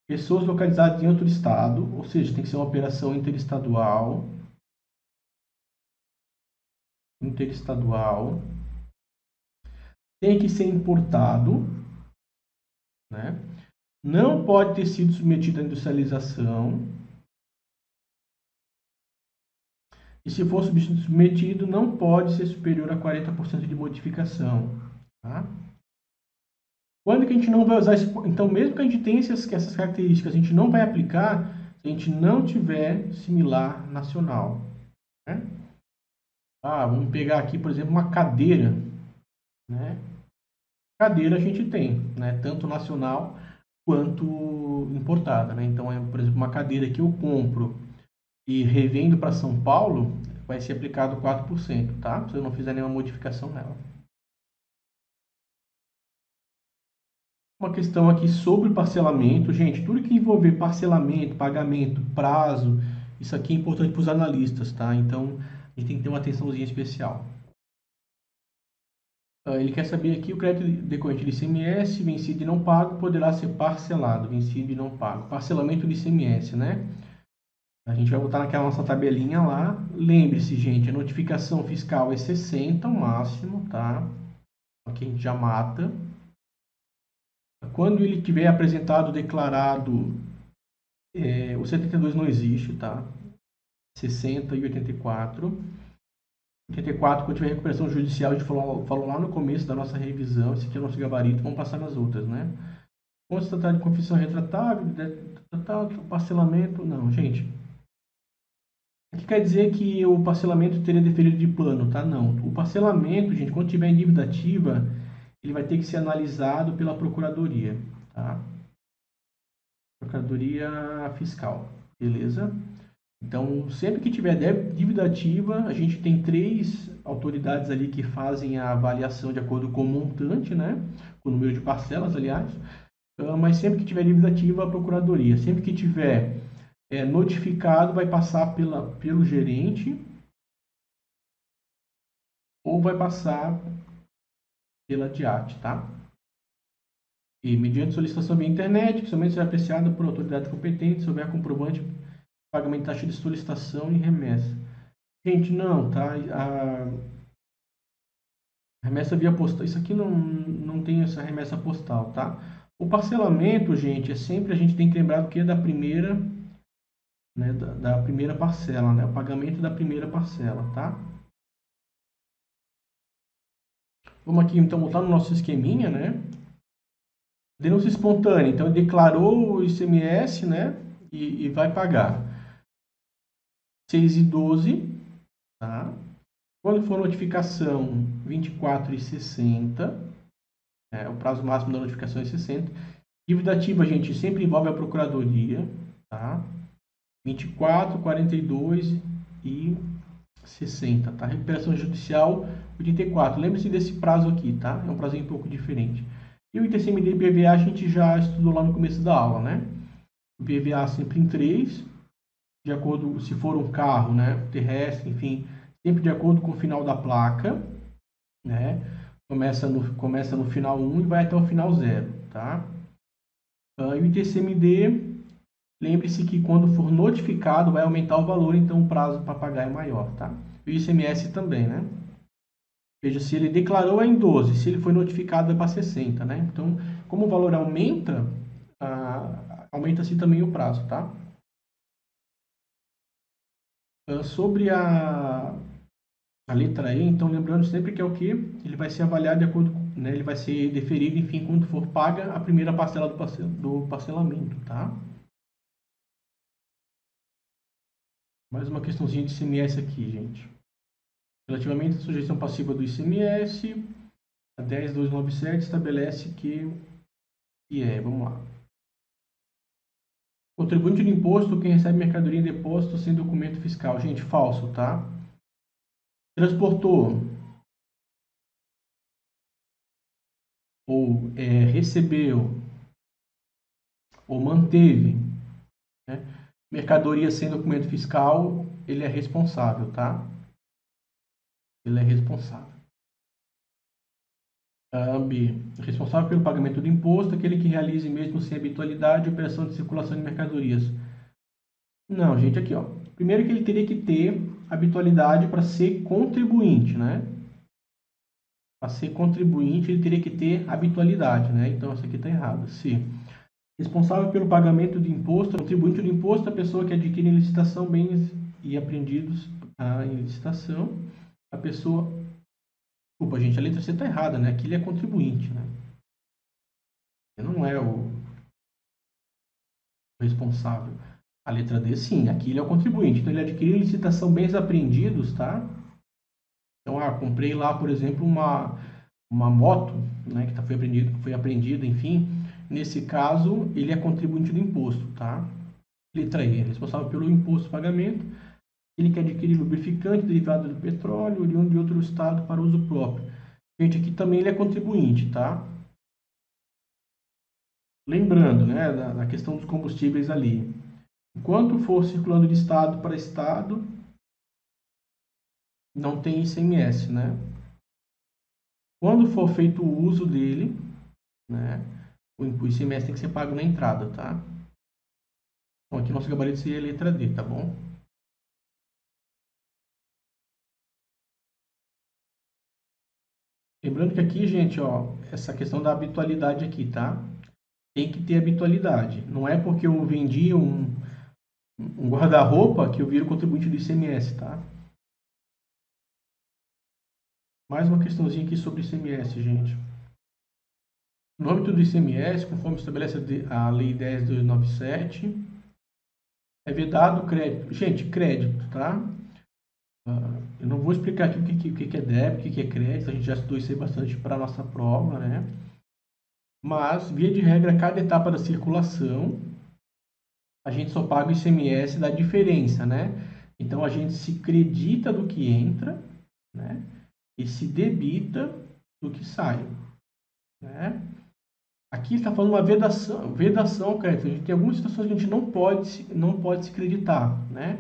Speaker 1: Pessoas localizadas em outro estado, ou seja, tem que ser uma operação interestadual. Tem que ser importado, né? Não pode ter sido submetido à industrialização. E se for submetido, não pode ser superior a 40% de modificação, tá? Quando que a gente não vai usar esse... Então, mesmo que a gente tenha essas características, a gente não vai aplicar se a gente não tiver similar nacional, né? Vamos pegar aqui, por exemplo, uma cadeira, né? Cadeira a gente tem, né? Tanto nacional quanto importada, né? Então, por exemplo, uma cadeira que eu compro e revendo para São Paulo, vai ser aplicado 4%, tá? Se eu não fizer nenhuma modificação nela. Uma questão aqui sobre parcelamento. Gente, tudo que envolver parcelamento, pagamento, prazo, isso aqui é importante para os analistas, tá? Então, a gente tem que ter uma atençãozinha especial. Ele quer saber aqui o crédito decorrente de ICMS, vencido e não pago, poderá ser parcelado, vencido e não pago. Parcelamento de ICMS, né? A gente vai botar naquela nossa tabelinha lá. Lembre-se, gente, a notificação fiscal é 60 o máximo, tá? Aqui a gente já mata. Quando ele tiver apresentado, declarado, o 72 não existe, tá? 60 e 84. 84, quando tiver recuperação judicial, a gente falou lá no começo da nossa revisão, esse aqui é o nosso gabarito, vamos passar nas outras, né? Quando se tratar de confissão retratável, parcelamento, não, gente. Aqui quer dizer que o parcelamento teria deferido de plano, tá? Não. O parcelamento, gente, quando tiver em dívida ativa, ele vai ter que ser analisado pela Procuradoria, tá? Procuradoria Fiscal, beleza? Então, sempre que tiver dívida ativa, a gente tem 3 autoridades ali que fazem a avaliação de acordo com o montante, né? Com o número de parcelas, aliás. Mas sempre que tiver dívida ativa, a Procuradoria. Sempre que tiver notificado, vai passar pelo gerente ou vai passar pela DIAT, tá? E mediante solicitação via internet, que somente será apreciada por autoridade competente se houver comprovante de pagamento de taxa de solicitação e remessa. Gente, não, tá? A remessa via postal, isso aqui não tem essa remessa postal, tá? O parcelamento, gente, é sempre a gente tem que lembrar do que é da primeira, né, da primeira parcela, né? O pagamento da primeira parcela, tá? Vamos aqui então voltar no nosso esqueminha, né? Denúncia espontânea, então ele declarou o ICMS, né? E vai pagar 6 e 12, tá? Quando for notificação 24 e 60, o prazo máximo da notificação é 60. Dívida ativa, gente, sempre envolve a Procuradoria, tá? 24, 42 e 60, tá? Recuperação judicial 84. Lembre-se desse prazo aqui, tá? É um prazo um pouco diferente. E o ITCMD e IPVA a gente já estudou lá no começo da aula, né? O IPVA sempre em 3, de acordo, se for um carro, né, terrestre, enfim, sempre de acordo com o final da placa, né? Começa no final 1 e vai até o final 0, tá? E o ITCMD, lembre-se que quando for notificado vai aumentar o valor, então o prazo para pagar é maior, tá? E o ICMS também, né? Veja, se ele declarou é em 12, se ele foi notificado é para 60, né? Então, como o valor aumenta, aumenta-se também o prazo, tá? Sobre a letra E, então lembrando sempre que é o que? Ele vai ser avaliado de acordo com, né, ele vai ser deferido, enfim, quando for paga a primeira parcela do parcelamento, tá? Mais uma questãozinha de ICMS aqui, gente. Relativamente à sujeição passiva do ICMS, a 10.297 estabelece que vamos lá. Contribuinte de imposto, quem recebe mercadoria em depósito sem documento fiscal. Gente, falso, tá? Transportou ou recebeu ou manteve, né, mercadoria sem documento fiscal, ele é responsável, tá? Ele é responsável. B. Responsável pelo pagamento do imposto, aquele que realize mesmo sem habitualidade a operação de circulação de mercadorias. Não, gente, aqui, ó. Primeiro que ele teria que ter habitualidade para ser contribuinte, né? Para ser contribuinte, ele teria que ter habitualidade, né? Então, essa aqui está errada. C. Responsável pelo pagamento de imposto, contribuinte do imposto, a pessoa que adquire em licitação bens e apreendidos em licitação. A pessoa... Desculpa, gente, a letra C está errada, né? Aqui ele é contribuinte, né? Ele não é o responsável. A letra D, sim, aqui ele é o contribuinte. Então, ele adquiriu em licitação bens apreendidos, tá? Então, comprei lá, por exemplo, uma moto, né, que foi apreendida, enfim. Nesse caso, ele é contribuinte do imposto, tá? Letra E, responsável pelo imposto de pagamento. Ele que adquire lubrificante derivado do petróleo, oriundo de outro estado para uso próprio. Gente, aqui também ele é contribuinte, tá? Lembrando, né, da questão dos combustíveis ali. Enquanto for circulando de estado para estado, não tem ICMS, né? Quando for feito o uso dele, né, o ICMS tem que ser pago na entrada, tá? Então aqui nosso gabarito seria a letra D, tá bom? Lembrando que aqui, gente, ó, essa questão da habitualidade aqui, tá? Tem que ter habitualidade. Não é porque eu vendi um guarda-roupa que eu viro contribuinte do ICMS, tá? Mais uma questãozinha aqui sobre ICMS, gente. No âmbito do ICMS, conforme estabelece a Lei 10.297, é vedado crédito. Gente, crédito, tá? Eu não vou explicar aqui o que é débito, o que é crédito, a gente já estudou isso aí bastante para a nossa prova, né? Mas, via de regra, cada etapa da circulação, a gente só paga o ICMS da diferença, né? Então, a gente se credita do que entra, né? E se debita do que sai, né? Aqui está falando uma vedação ao crédito. A gente tem algumas situações que a gente não pode se creditar, né?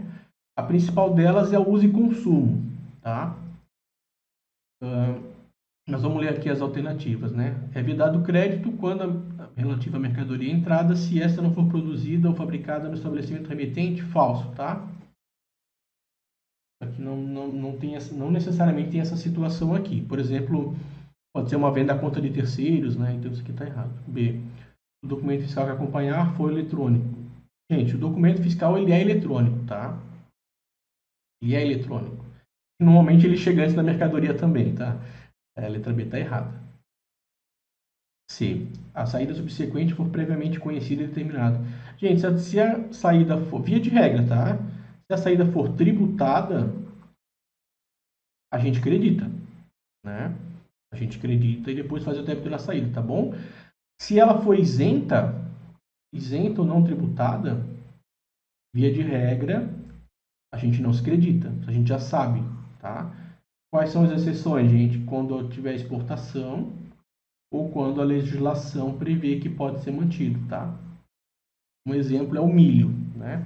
Speaker 1: A principal delas é o uso e consumo, tá? Nós vamos ler aqui as alternativas, né? É vedado crédito quando a relativa mercadoria é entrada, se esta não for produzida ou fabricada no estabelecimento remetente, falso, tá? Aqui não necessariamente tem essa situação aqui. Por exemplo, pode ser uma venda à conta de terceiros, né? Então isso aqui está errado. B. O documento fiscal que acompanhar for eletrônico. Gente, o documento fiscal ele é eletrônico, tá? Ele é eletrônico. Normalmente ele chega antes da mercadoria também, tá? A letra B está errada. C. A saída subsequente for previamente conhecida e determinada. Gente, se a saída for, via de regra, tá? Se a saída for tributada, a gente acredita, né? A gente acredita e depois faz o débito na saída, tá bom? Se ela for isenta ou não tributada, via de regra, a gente não se acredita, a gente já sabe, tá? Quais são as exceções, gente? Quando tiver exportação ou quando a legislação prevê que pode ser mantido, tá? Um exemplo é o milho, né?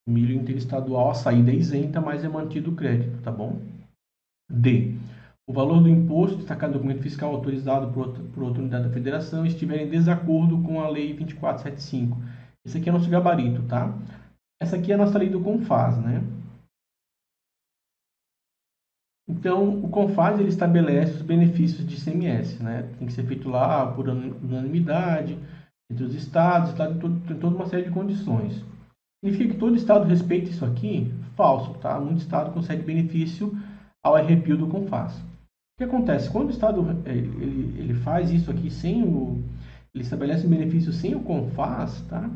Speaker 1: O milho interestadual, a saída é isenta, mas é mantido o crédito, tá bom? D. O valor do imposto destacado no documento fiscal autorizado por outra unidade da federação estiver em desacordo com a lei 2475. Esse aqui é nosso gabarito, tá? Essa aqui é a nossa lei do CONFAS, né? Então, o CONFAS ele estabelece os benefícios de ICMS, né? Tem que ser feito lá por unanimidade entre os estados, tá? Tem toda uma série de condições. Significa que todo estado respeita isso aqui? Falso, tá? Muito estado consegue benefício ao arrepio do CONFAS. O que acontece? Quando o estado ele faz isso aqui sem ele estabelece um benefício sem o CONFAS, tá?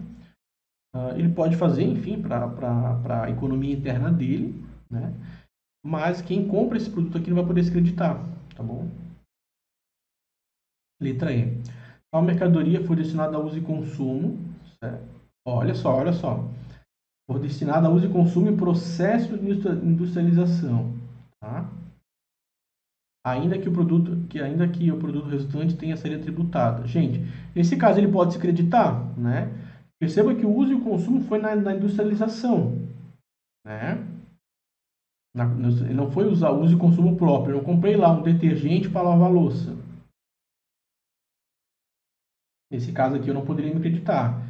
Speaker 1: Ele pode fazer, enfim, para a economia interna dele, né? Mas quem compra esse produto aqui não vai poder se creditar, tá bom? Letra E. A mercadoria foi destinada a uso e consumo, certo? Olha só. For destinada a uso e consumo em processo de industrialização, tá? Ainda que o produto resultante tenha sido tributada. Gente, nesse caso ele pode se creditar, né? Perceba que o uso e o consumo foi na industrialização, né? Não foi usar uso e consumo próprio. Eu não comprei lá um detergente para lavar a louça. Nesse caso aqui eu não poderia me creditar.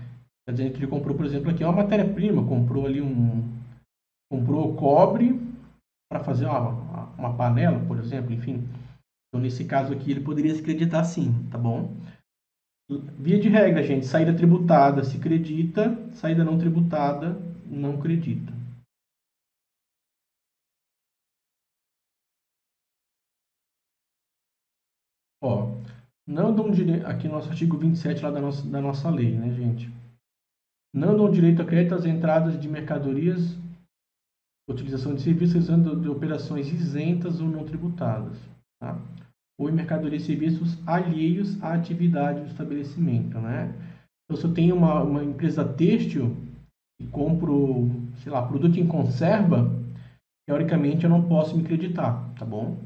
Speaker 1: Quer dizer que ele comprou, por exemplo, aqui uma matéria-prima, comprou cobre para fazer uma panela, por exemplo, enfim. Então, nesse caso aqui, ele poderia se creditar sim, tá bom? Via de regra, gente, saída tributada se credita, saída não tributada não credita. Ó, não dão direito, aqui no nosso artigo 27 lá da nossa lei, né, gente? Não dão direito a crédito às entradas de mercadorias, utilização de serviços, usando de operações isentas ou não tributadas, tá? Ou em mercadorias e serviços alheios à atividade do estabelecimento, né? Então, se eu tenho uma empresa têxtil e compro, sei lá, produto em conserva, teoricamente eu não posso me creditar, tá bom?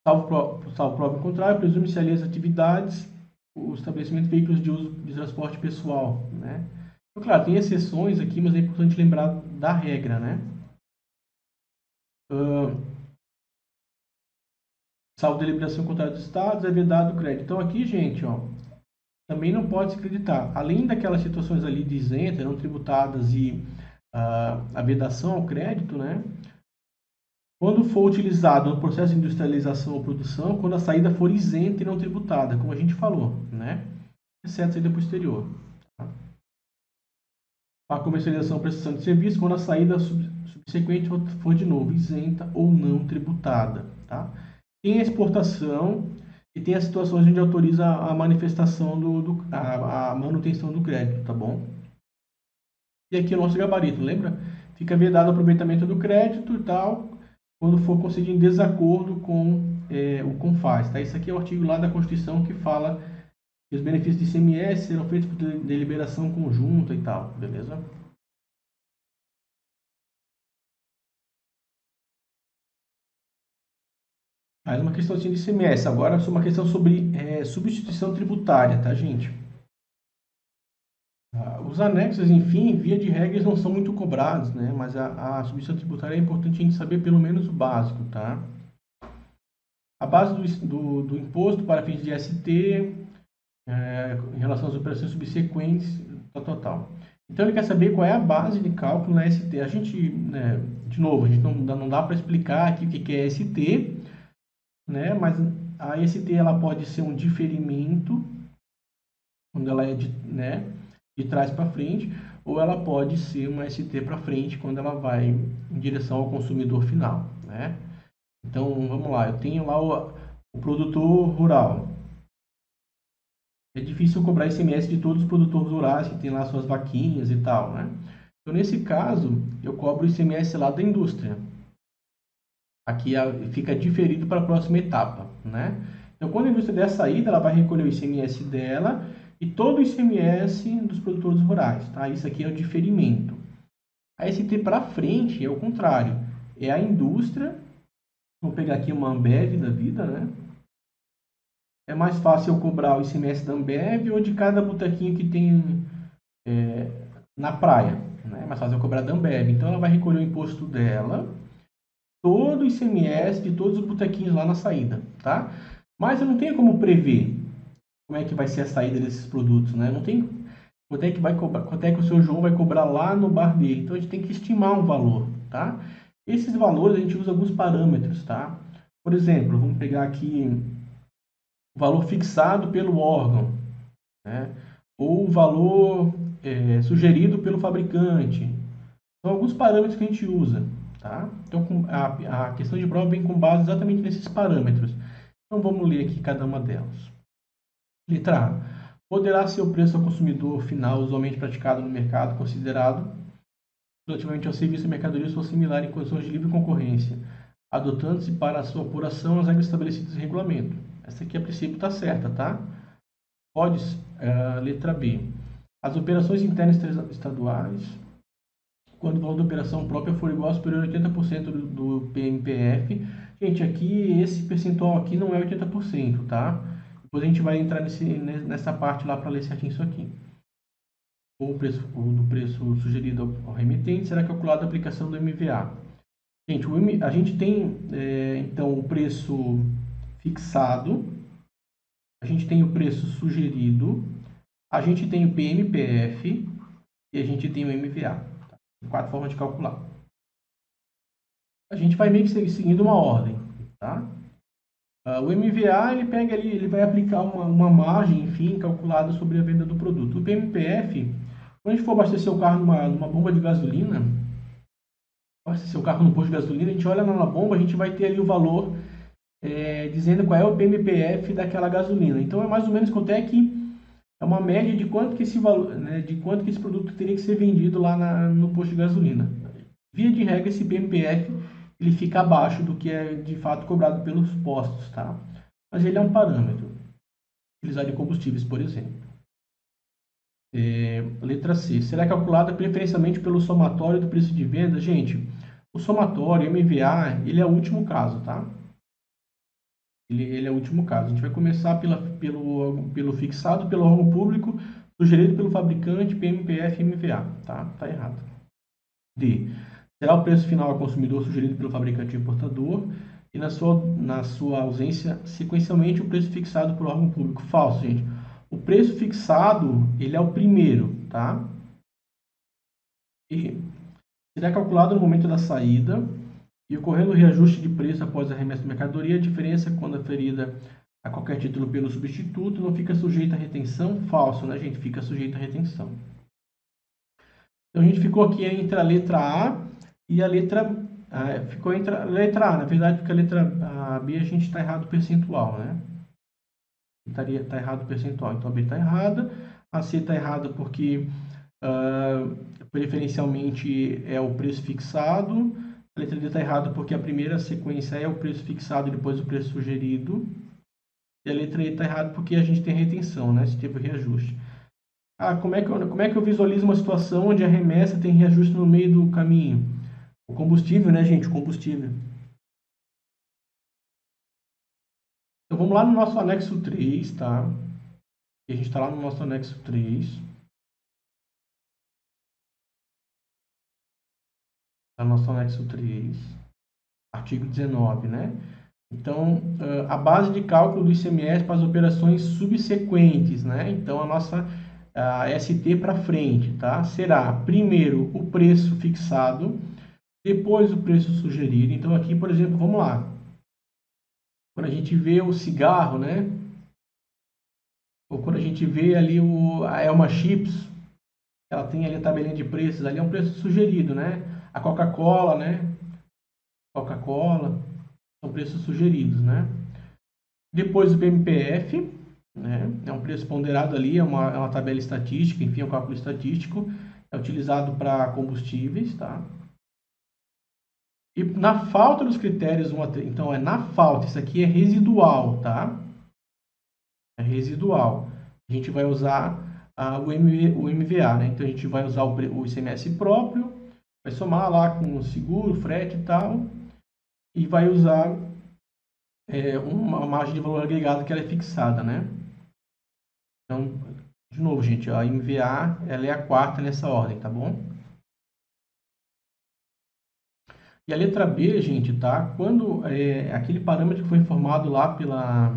Speaker 1: Salvo prova em contrário, presume-se alheias às atividades o estabelecimento de veículos de uso de transporte pessoal, né? Então, claro, tem exceções aqui, mas é importante lembrar da regra, né? salvo deliberação contrária dos estados, é vedado o crédito. Então aqui, gente, ó, também não pode se creditar. Além daquelas situações ali de isenta, não tributadas e a vedação ao crédito, né? Quando for utilizado no processo de industrialização ou produção, quando a saída for isenta e não tributada, como a gente falou, né? Exceto a saída posterior. Tá? A comercialização ou prestação de serviço, quando a saída subsequente for de novo isenta ou não tributada, tá? Tem a exportação e tem as situações onde autoriza a manifestação a manutenção do crédito, tá bom? E aqui é o nosso gabarito, lembra? Fica vedado o aproveitamento do crédito e tal, quando for concedido em desacordo com o CONFAS, tá? Isso aqui é o artigo lá da Constituição que fala que os benefícios de ICMS serão feitos por deliberação conjunta e tal, beleza? Mais uma questãozinha de ICMS. Agora, uma questão sobre substituição tributária, tá, gente? Os anexos, enfim, via de regra, não são muito cobrados, né? Mas a substituição tributária é importante a gente saber pelo menos o básico, tá? A base do imposto para fins de ST, em relação às operações subsequentes, tal. Então, ele quer saber qual é a base de cálculo na ST. A gente, né, de novo, a gente não dá para explicar aqui o que é ST, né? Mas a ST ela pode ser um diferimento, quando ela é de trás para frente, ou ela pode ser uma ST para frente, quando ela vai em direção ao consumidor final, né? Então, vamos lá, eu tenho lá o produtor rural. É difícil cobrar ICMS de todos os produtores rurais que tem lá suas vaquinhas e tal, né? Então, nesse caso, eu cobro o ICMS lá da indústria. Aqui fica diferido para a próxima etapa, né? Então, quando a indústria der a saída, ela vai recolher o ICMS dela e todo o ICMS dos produtores rurais, tá? Isso aqui é o diferimento. A ST para frente é o contrário, é a indústria. Vou pegar aqui uma Ambev da vida, né? É mais fácil eu cobrar o ICMS da Ambev ou de cada botequinho que tem na praia, né? É mais fácil eu cobrar da Ambev. Então, ela vai recolher o imposto dela, todo o ICMS de todos os botequinhos lá na saída, tá? Mas eu não tenho como prever como é que vai ser a saída desses produtos, né? Não tem quanto é que vai cobrar, quanto é que o seu João vai cobrar lá no bar dele. Então a gente tem que estimar um valor, tá? Esses valores a gente usa alguns parâmetros, tá? Por exemplo, vamos pegar aqui o valor fixado pelo órgão, né? Ou o valor sugerido pelo fabricante. São alguns parâmetros que a gente usa, tá? Então a questão de prova vem com base exatamente nesses parâmetros. Então vamos ler aqui cada uma delas. Letra A. Poderá ser o preço ao consumidor final usualmente praticado no mercado considerado relativamente ao serviço e mercadoria for similar em condições de livre concorrência, adotando-se para a sua apuração as regras estabelecidas em regulamento. Essa aqui a princípio está certa, tá? Pode, letra B. As operações internas estaduais, quando o valor da operação própria for igual ou superior a 80% do PMPF. Gente, aqui esse percentual aqui não é 80%, tá? Depois a gente vai entrar nessa parte lá para ler certinho isso aqui. O do preço sugerido ao remetente será calculado a aplicação do MVA. Gente, a gente tem então o preço fixado, a gente tem o preço sugerido, a gente tem o PMPF e a gente tem o MVA. Tá? 4 formas de calcular. A gente vai meio que seguindo uma ordem, tá? O MVA ele pega ali, ele vai aplicar uma margem, enfim, calculada sobre a venda do produto. O PMPF, quando a gente for abastecer o carro numa bomba de gasolina, abastecer o carro no posto de gasolina, a gente olha na bomba, a gente vai ter ali o valor dizendo qual é o PMPF daquela gasolina. Então é mais ou menos quanto é que é uma média de quanto que esse valor, né, de quanto que esse produto teria que ser vendido lá no posto de gasolina. Via de regra, esse PMPF ele fica abaixo do que é de fato cobrado pelos postos, tá? Mas ele é um parâmetro utilizado em combustíveis, por exemplo. Letra C. Será calculada preferencialmente pelo somatório do preço de venda? Gente, o somatório, MVA, ele é o último caso, tá? Ele é o último caso. A gente vai começar pelo fixado pelo órgão público, sugerido pelo fabricante, PMPF e MVA, tá? Tá errado. D. Será o preço final ao consumidor sugerido pelo fabricante importador? e na sua ausência, sequencialmente, o preço fixado por órgão público. Falso, gente. O preço fixado, ele é o primeiro, tá? E será calculado no momento da saída e ocorrendo o reajuste de preço após a remessa de mercadoria, a diferença, quando aferida a qualquer título pelo substituto, não fica sujeita à retenção. Falso, né, gente? Fica sujeita à retenção. Então, a gente ficou aqui entre a letra A e a letra... ficou entre a letra A, na verdade, porque a letra B a gente está errado o percentual, né? Tá errado o percentual, então a B está errada. A C está errada porque preferencialmente é o preço fixado. A letra D está errada porque a primeira sequência é o preço fixado e depois o preço sugerido. E a letra E está errada porque a gente tem retenção, né? Se teve reajuste. Como é que eu visualizo uma situação onde a remessa tem reajuste no meio do caminho? O combustível, né, gente? O combustível. Então vamos lá no nosso anexo 3, tá? E a gente está lá no nosso anexo 3. Tá no nosso anexo 3, artigo 19, né? Então, a base de cálculo do ICMS para as operações subsequentes, né? Então, a nossa ST para frente, tá? Será primeiro o preço fixado, depois o preço sugerido. Então, aqui, por exemplo, vamos lá. Quando a gente vê o cigarro, né? Ou quando a gente vê ali a Elma Chips, ela tem ali a tabelinha de preços, ali é um preço sugerido, né? A Coca-Cola, né? Coca-Cola, são preços sugeridos, né? Depois o BMPF, né? É um preço ponderado ali, é uma tabela estatística, enfim, é um cálculo estatístico, é utilizado para combustíveis, tá? E na falta dos critérios, então é na falta, isso aqui é residual, tá? É residual. A gente vai usar o MVA, né? Então a gente vai usar o ICMS próprio, vai somar lá com o seguro, frete e tal, e vai usar uma margem de valor agregado que ela é fixada, né? Então, de novo, gente, a MVA ela é a quarta nessa ordem, tá bom? E a letra B, gente, tá? Quando aquele parâmetro que foi informado lá pela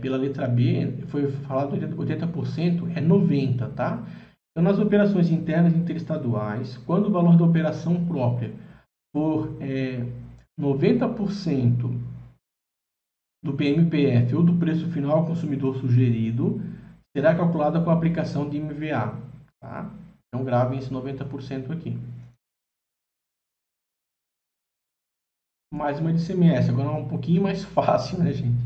Speaker 1: letra B, foi falado 80%, é 90%, tá? Então, nas operações internas interestaduais, quando o valor da operação própria for 90% do PMPF ou do preço final ao consumidor sugerido, será calculada com a aplicação de MVA. Tá? Então, gravem esse 90% aqui. Mais uma de ICMS, agora é um pouquinho mais fácil, né, gente?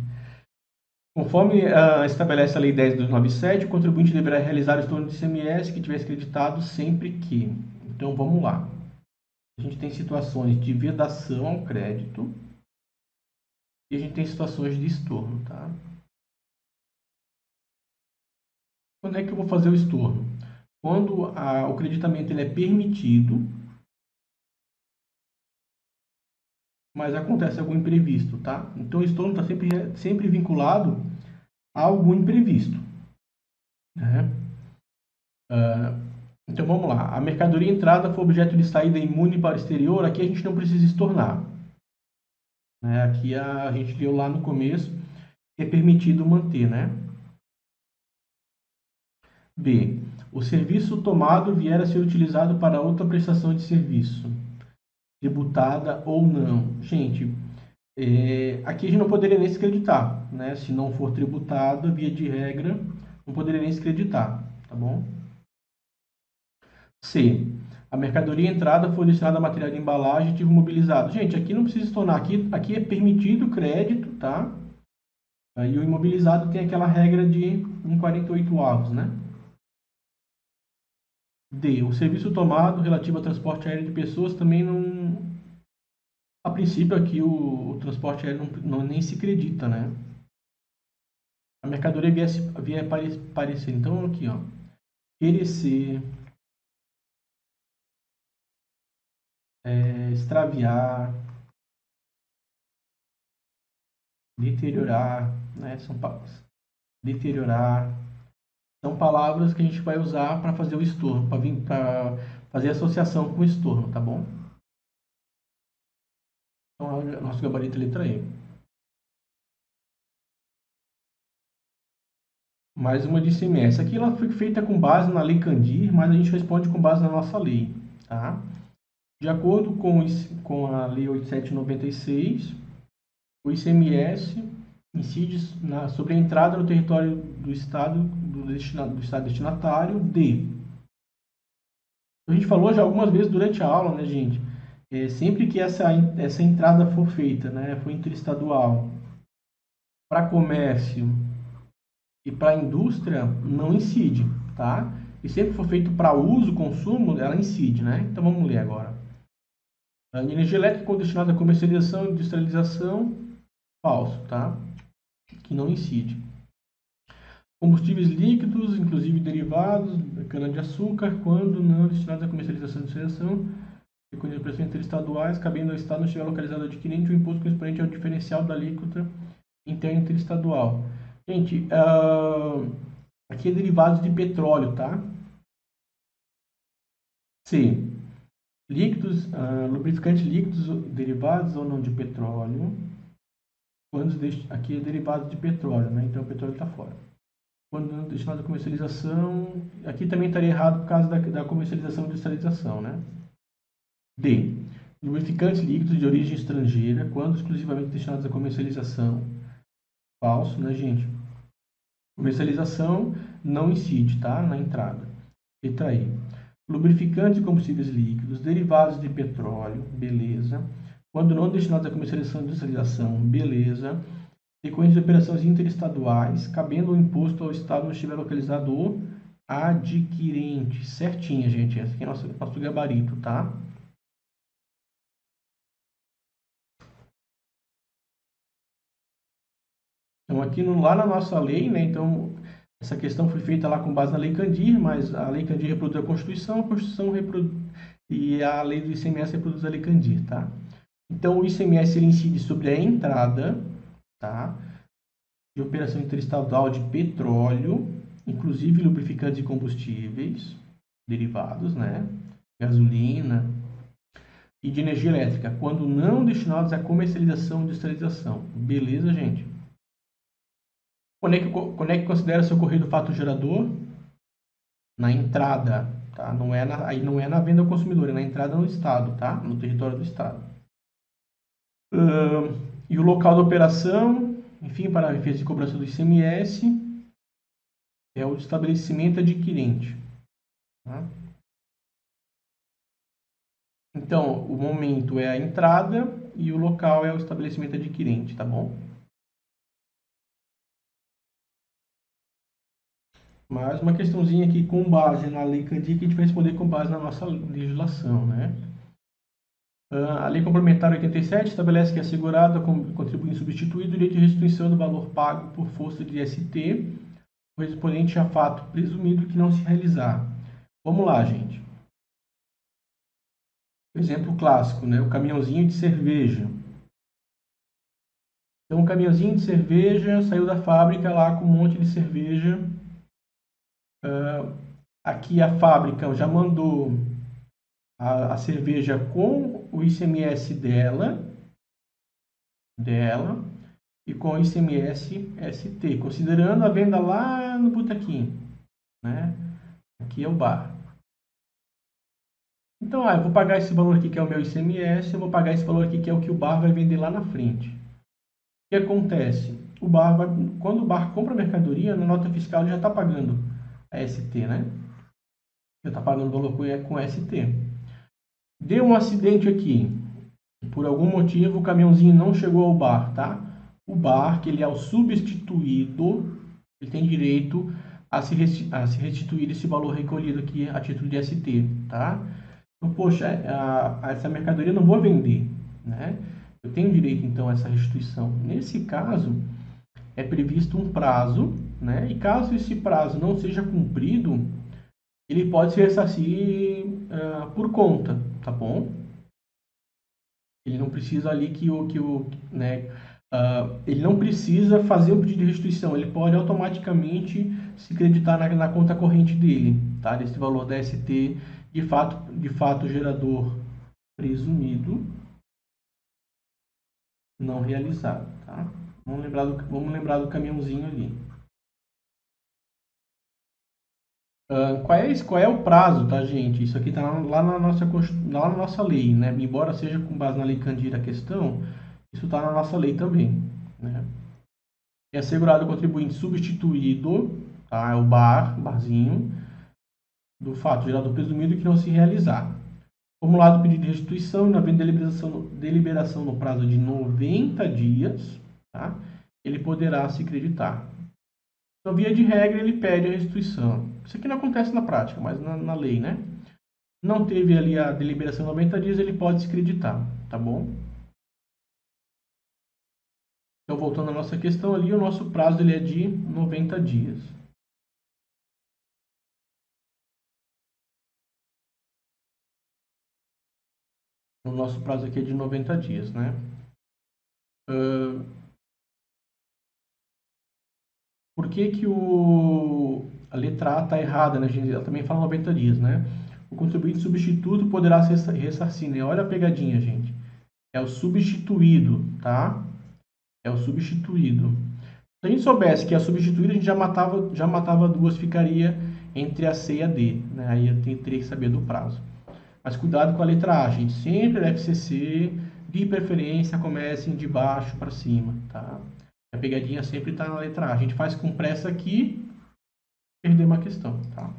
Speaker 1: Conforme estabelece a Lei 10.297, o contribuinte deverá realizar o estorno de ICMS que tivesse creditado sempre que. Então, vamos lá. A gente tem situações de vedação ao crédito e a gente tem situações de estorno, tá? Quando é que eu vou fazer o estorno? Quando o creditamento ele é permitido, mas acontece algum imprevisto, tá? Então o estorno está sempre vinculado a algum imprevisto, né? Então vamos lá. A mercadoria entrada foi objeto de saída imune para o exterior, aqui a gente não precisa estornar, né? Aqui a gente viu lá no começo que é permitido manter, né? B. O serviço tomado vier a ser utilizado para outra prestação de serviço, tributada ou não. Gente, aqui a gente não poderia nem se creditar, né? Se não for tributada, via de regra, não poderia nem se creditar, tá bom? C. A mercadoria entrada foi destinada a material de embalagem e ativo mobilizado. Gente, aqui não precisa se tornar, aqui é permitido crédito, tá? E o imobilizado tem aquela regra de 1,48 avos, né? D. O serviço tomado relativo ao transporte aéreo de pessoas também não... A princípio aqui o transporte aéreo nem se acredita, né? A mercadoria vier parecer. Então aqui, ó. Perecer, extraviar, deteriorar, né? Deteriorar. São palavras que a gente vai usar para fazer o estorno, para fazer associação com o estorno, tá bom? Então, nosso gabarito é letra E. Mais uma de ICMS. Aqui ela foi feita com base na Lei Candir, mas a gente responde com base na nossa lei. Tá? De acordo com a Lei 8796, o ICMS incide sobre a entrada no território do Estado, do Estado destinatário de... A gente falou já algumas vezes durante a aula, né, gente? Sempre que essa entrada for feita, né, for interestadual, para comércio e para indústria, não incide, tá? E sempre for feito para uso, consumo, ela incide, né? Então vamos ler agora. A energia elétrica destinada à comercialização e industrialização, falso, tá? Que não incide. Combustíveis líquidos, inclusive derivados, cana-de-açúcar, quando não destinados à comercialização e industrialização, e com pressão interestaduais, cabendo ao Estado não estiver localizado adquirente, o imposto correspondente ao diferencial da alíquota interna interestadual. Gente, aqui é derivados de petróleo, tá? C. Líquidos, lubrificantes líquidos derivados ou não de petróleo. Aqui é derivado de petróleo, né? Então o petróleo está fora. Quando não destinado à comercialização, aqui também estaria errado por causa da comercialização e industrialização, né? D. Lubrificantes líquidos de origem estrangeira, quando exclusivamente destinados à comercialização. Falso, né, gente? Comercialização não incide, tá? Na entrada. Letra E. Lubrificantes e combustíveis líquidos, derivados de petróleo, beleza. Quando não destinados à comercialização e industrialização, beleza. Decorrentes de operações interestaduais, cabendo o imposto ao Estado onde estiver localizado o adquirente. Certinha, gente. Esse aqui é nosso gabarito, tá? Então, aqui lá na nossa lei, né? Então, essa questão foi feita lá com base na Lei Candir, mas a Lei Candir reproduz a Constituição e a lei do ICMS reproduz a Lei Candir, tá? Então, o ICMS ele incide sobre a entrada, tá? De operação interestadual de petróleo, inclusive lubrificantes e combustíveis derivados, né? Gasolina e de energia elétrica, quando não destinados à comercialização e industrialização. Beleza, gente? Quando é que considera-se ocorrido o fato gerador? Na entrada, tá? Aí não é na venda ao consumidor, é na entrada no Estado, tá? No território do Estado. E o local da operação, enfim, para efeitos de cobrança do ICMS, é o estabelecimento adquirente. Tá? Então, o momento é a entrada e o local é o estabelecimento adquirente, tá bom? Mais uma questãozinha aqui com base na Lei Candir que a gente vai responder com base na nossa legislação, né? A Lei Complementar 87 estabelece que é assegurado a contribuinte substituído o direito de restituição do valor pago por força de ST, correspondente a fato presumido que não se realizar. Vamos lá, gente. Exemplo clássico, né? O caminhãozinho de cerveja. Então, o caminhãozinho de cerveja saiu da fábrica lá com um monte de cerveja. Aqui a fábrica já mandou a cerveja com o ICMS dela e com o ICMS ST, considerando a venda lá no botequim, né? Aqui é o bar. Então, eu vou pagar esse valor aqui que é o meu ICMS, eu vou pagar esse valor aqui que é o que o bar vai vender lá na frente. O que acontece? Quando o bar compra a mercadoria, na nota fiscal ele já está pagando a ST, né? Já está pagando o valor com ST. Deu um acidente aqui. Por algum motivo o caminhãozinho não chegou ao bar, tá? O bar, que ele é o substituído, ele tem direito a se restituir esse valor recolhido aqui a título de ST, tá? Então, poxa, essa mercadoria eu não vou vender, né? Eu tenho direito, então, a essa restituição. Nesse caso, é previsto um prazo, né? E caso esse prazo não seja cumprido, ele pode se ressarcir por conta, tá bom? Ele não precisa ali ele não precisa fazer o pedido de restituição, ele pode automaticamente se creditar na conta corrente dele, tá? Desse valor da ST, de fato gerador presumido, não realizado, tá? Vamos lembrar do caminhãozinho ali. Qual é o prazo, tá, gente? Isso aqui está lá na nossa lei, né? Embora seja com base na Lei Candir a questão, isso está na nossa lei também, né? É assegurado o contribuinte substituído, tá? É o barzinho, do fato gerador presumido que não se realizar. Formulado o pedido de restituição e não havendo deliberação no prazo de 90 dias, tá? Ele poderá se creditar. Então, via de regra, ele pede a restituição. Isso aqui não acontece na prática, mas na lei, né? Não teve ali a deliberação em 90 dias, ele pode se creditar, tá bom? Então, voltando à nossa questão ali, o nosso prazo ele é de 90 dias. O nosso prazo aqui é de 90 dias, né? Por que que a letra A está errada, né, gente? Ela também fala 90 dias, né? O contribuinte substituto poderá ser ressarcido, né? Olha a pegadinha, gente. É o substituído, tá? É o substituído. Se a gente soubesse que é substituído, a gente já matava duas, ficaria entre a C e a D, né? Aí eu teria que saber do prazo. Mas cuidado com a letra A, gente. Sempre deve ser C, de preferência comecem de baixo para cima, tá? A pegadinha sempre está na letra A. A gente faz com pressa aqui, perder uma questão, tá?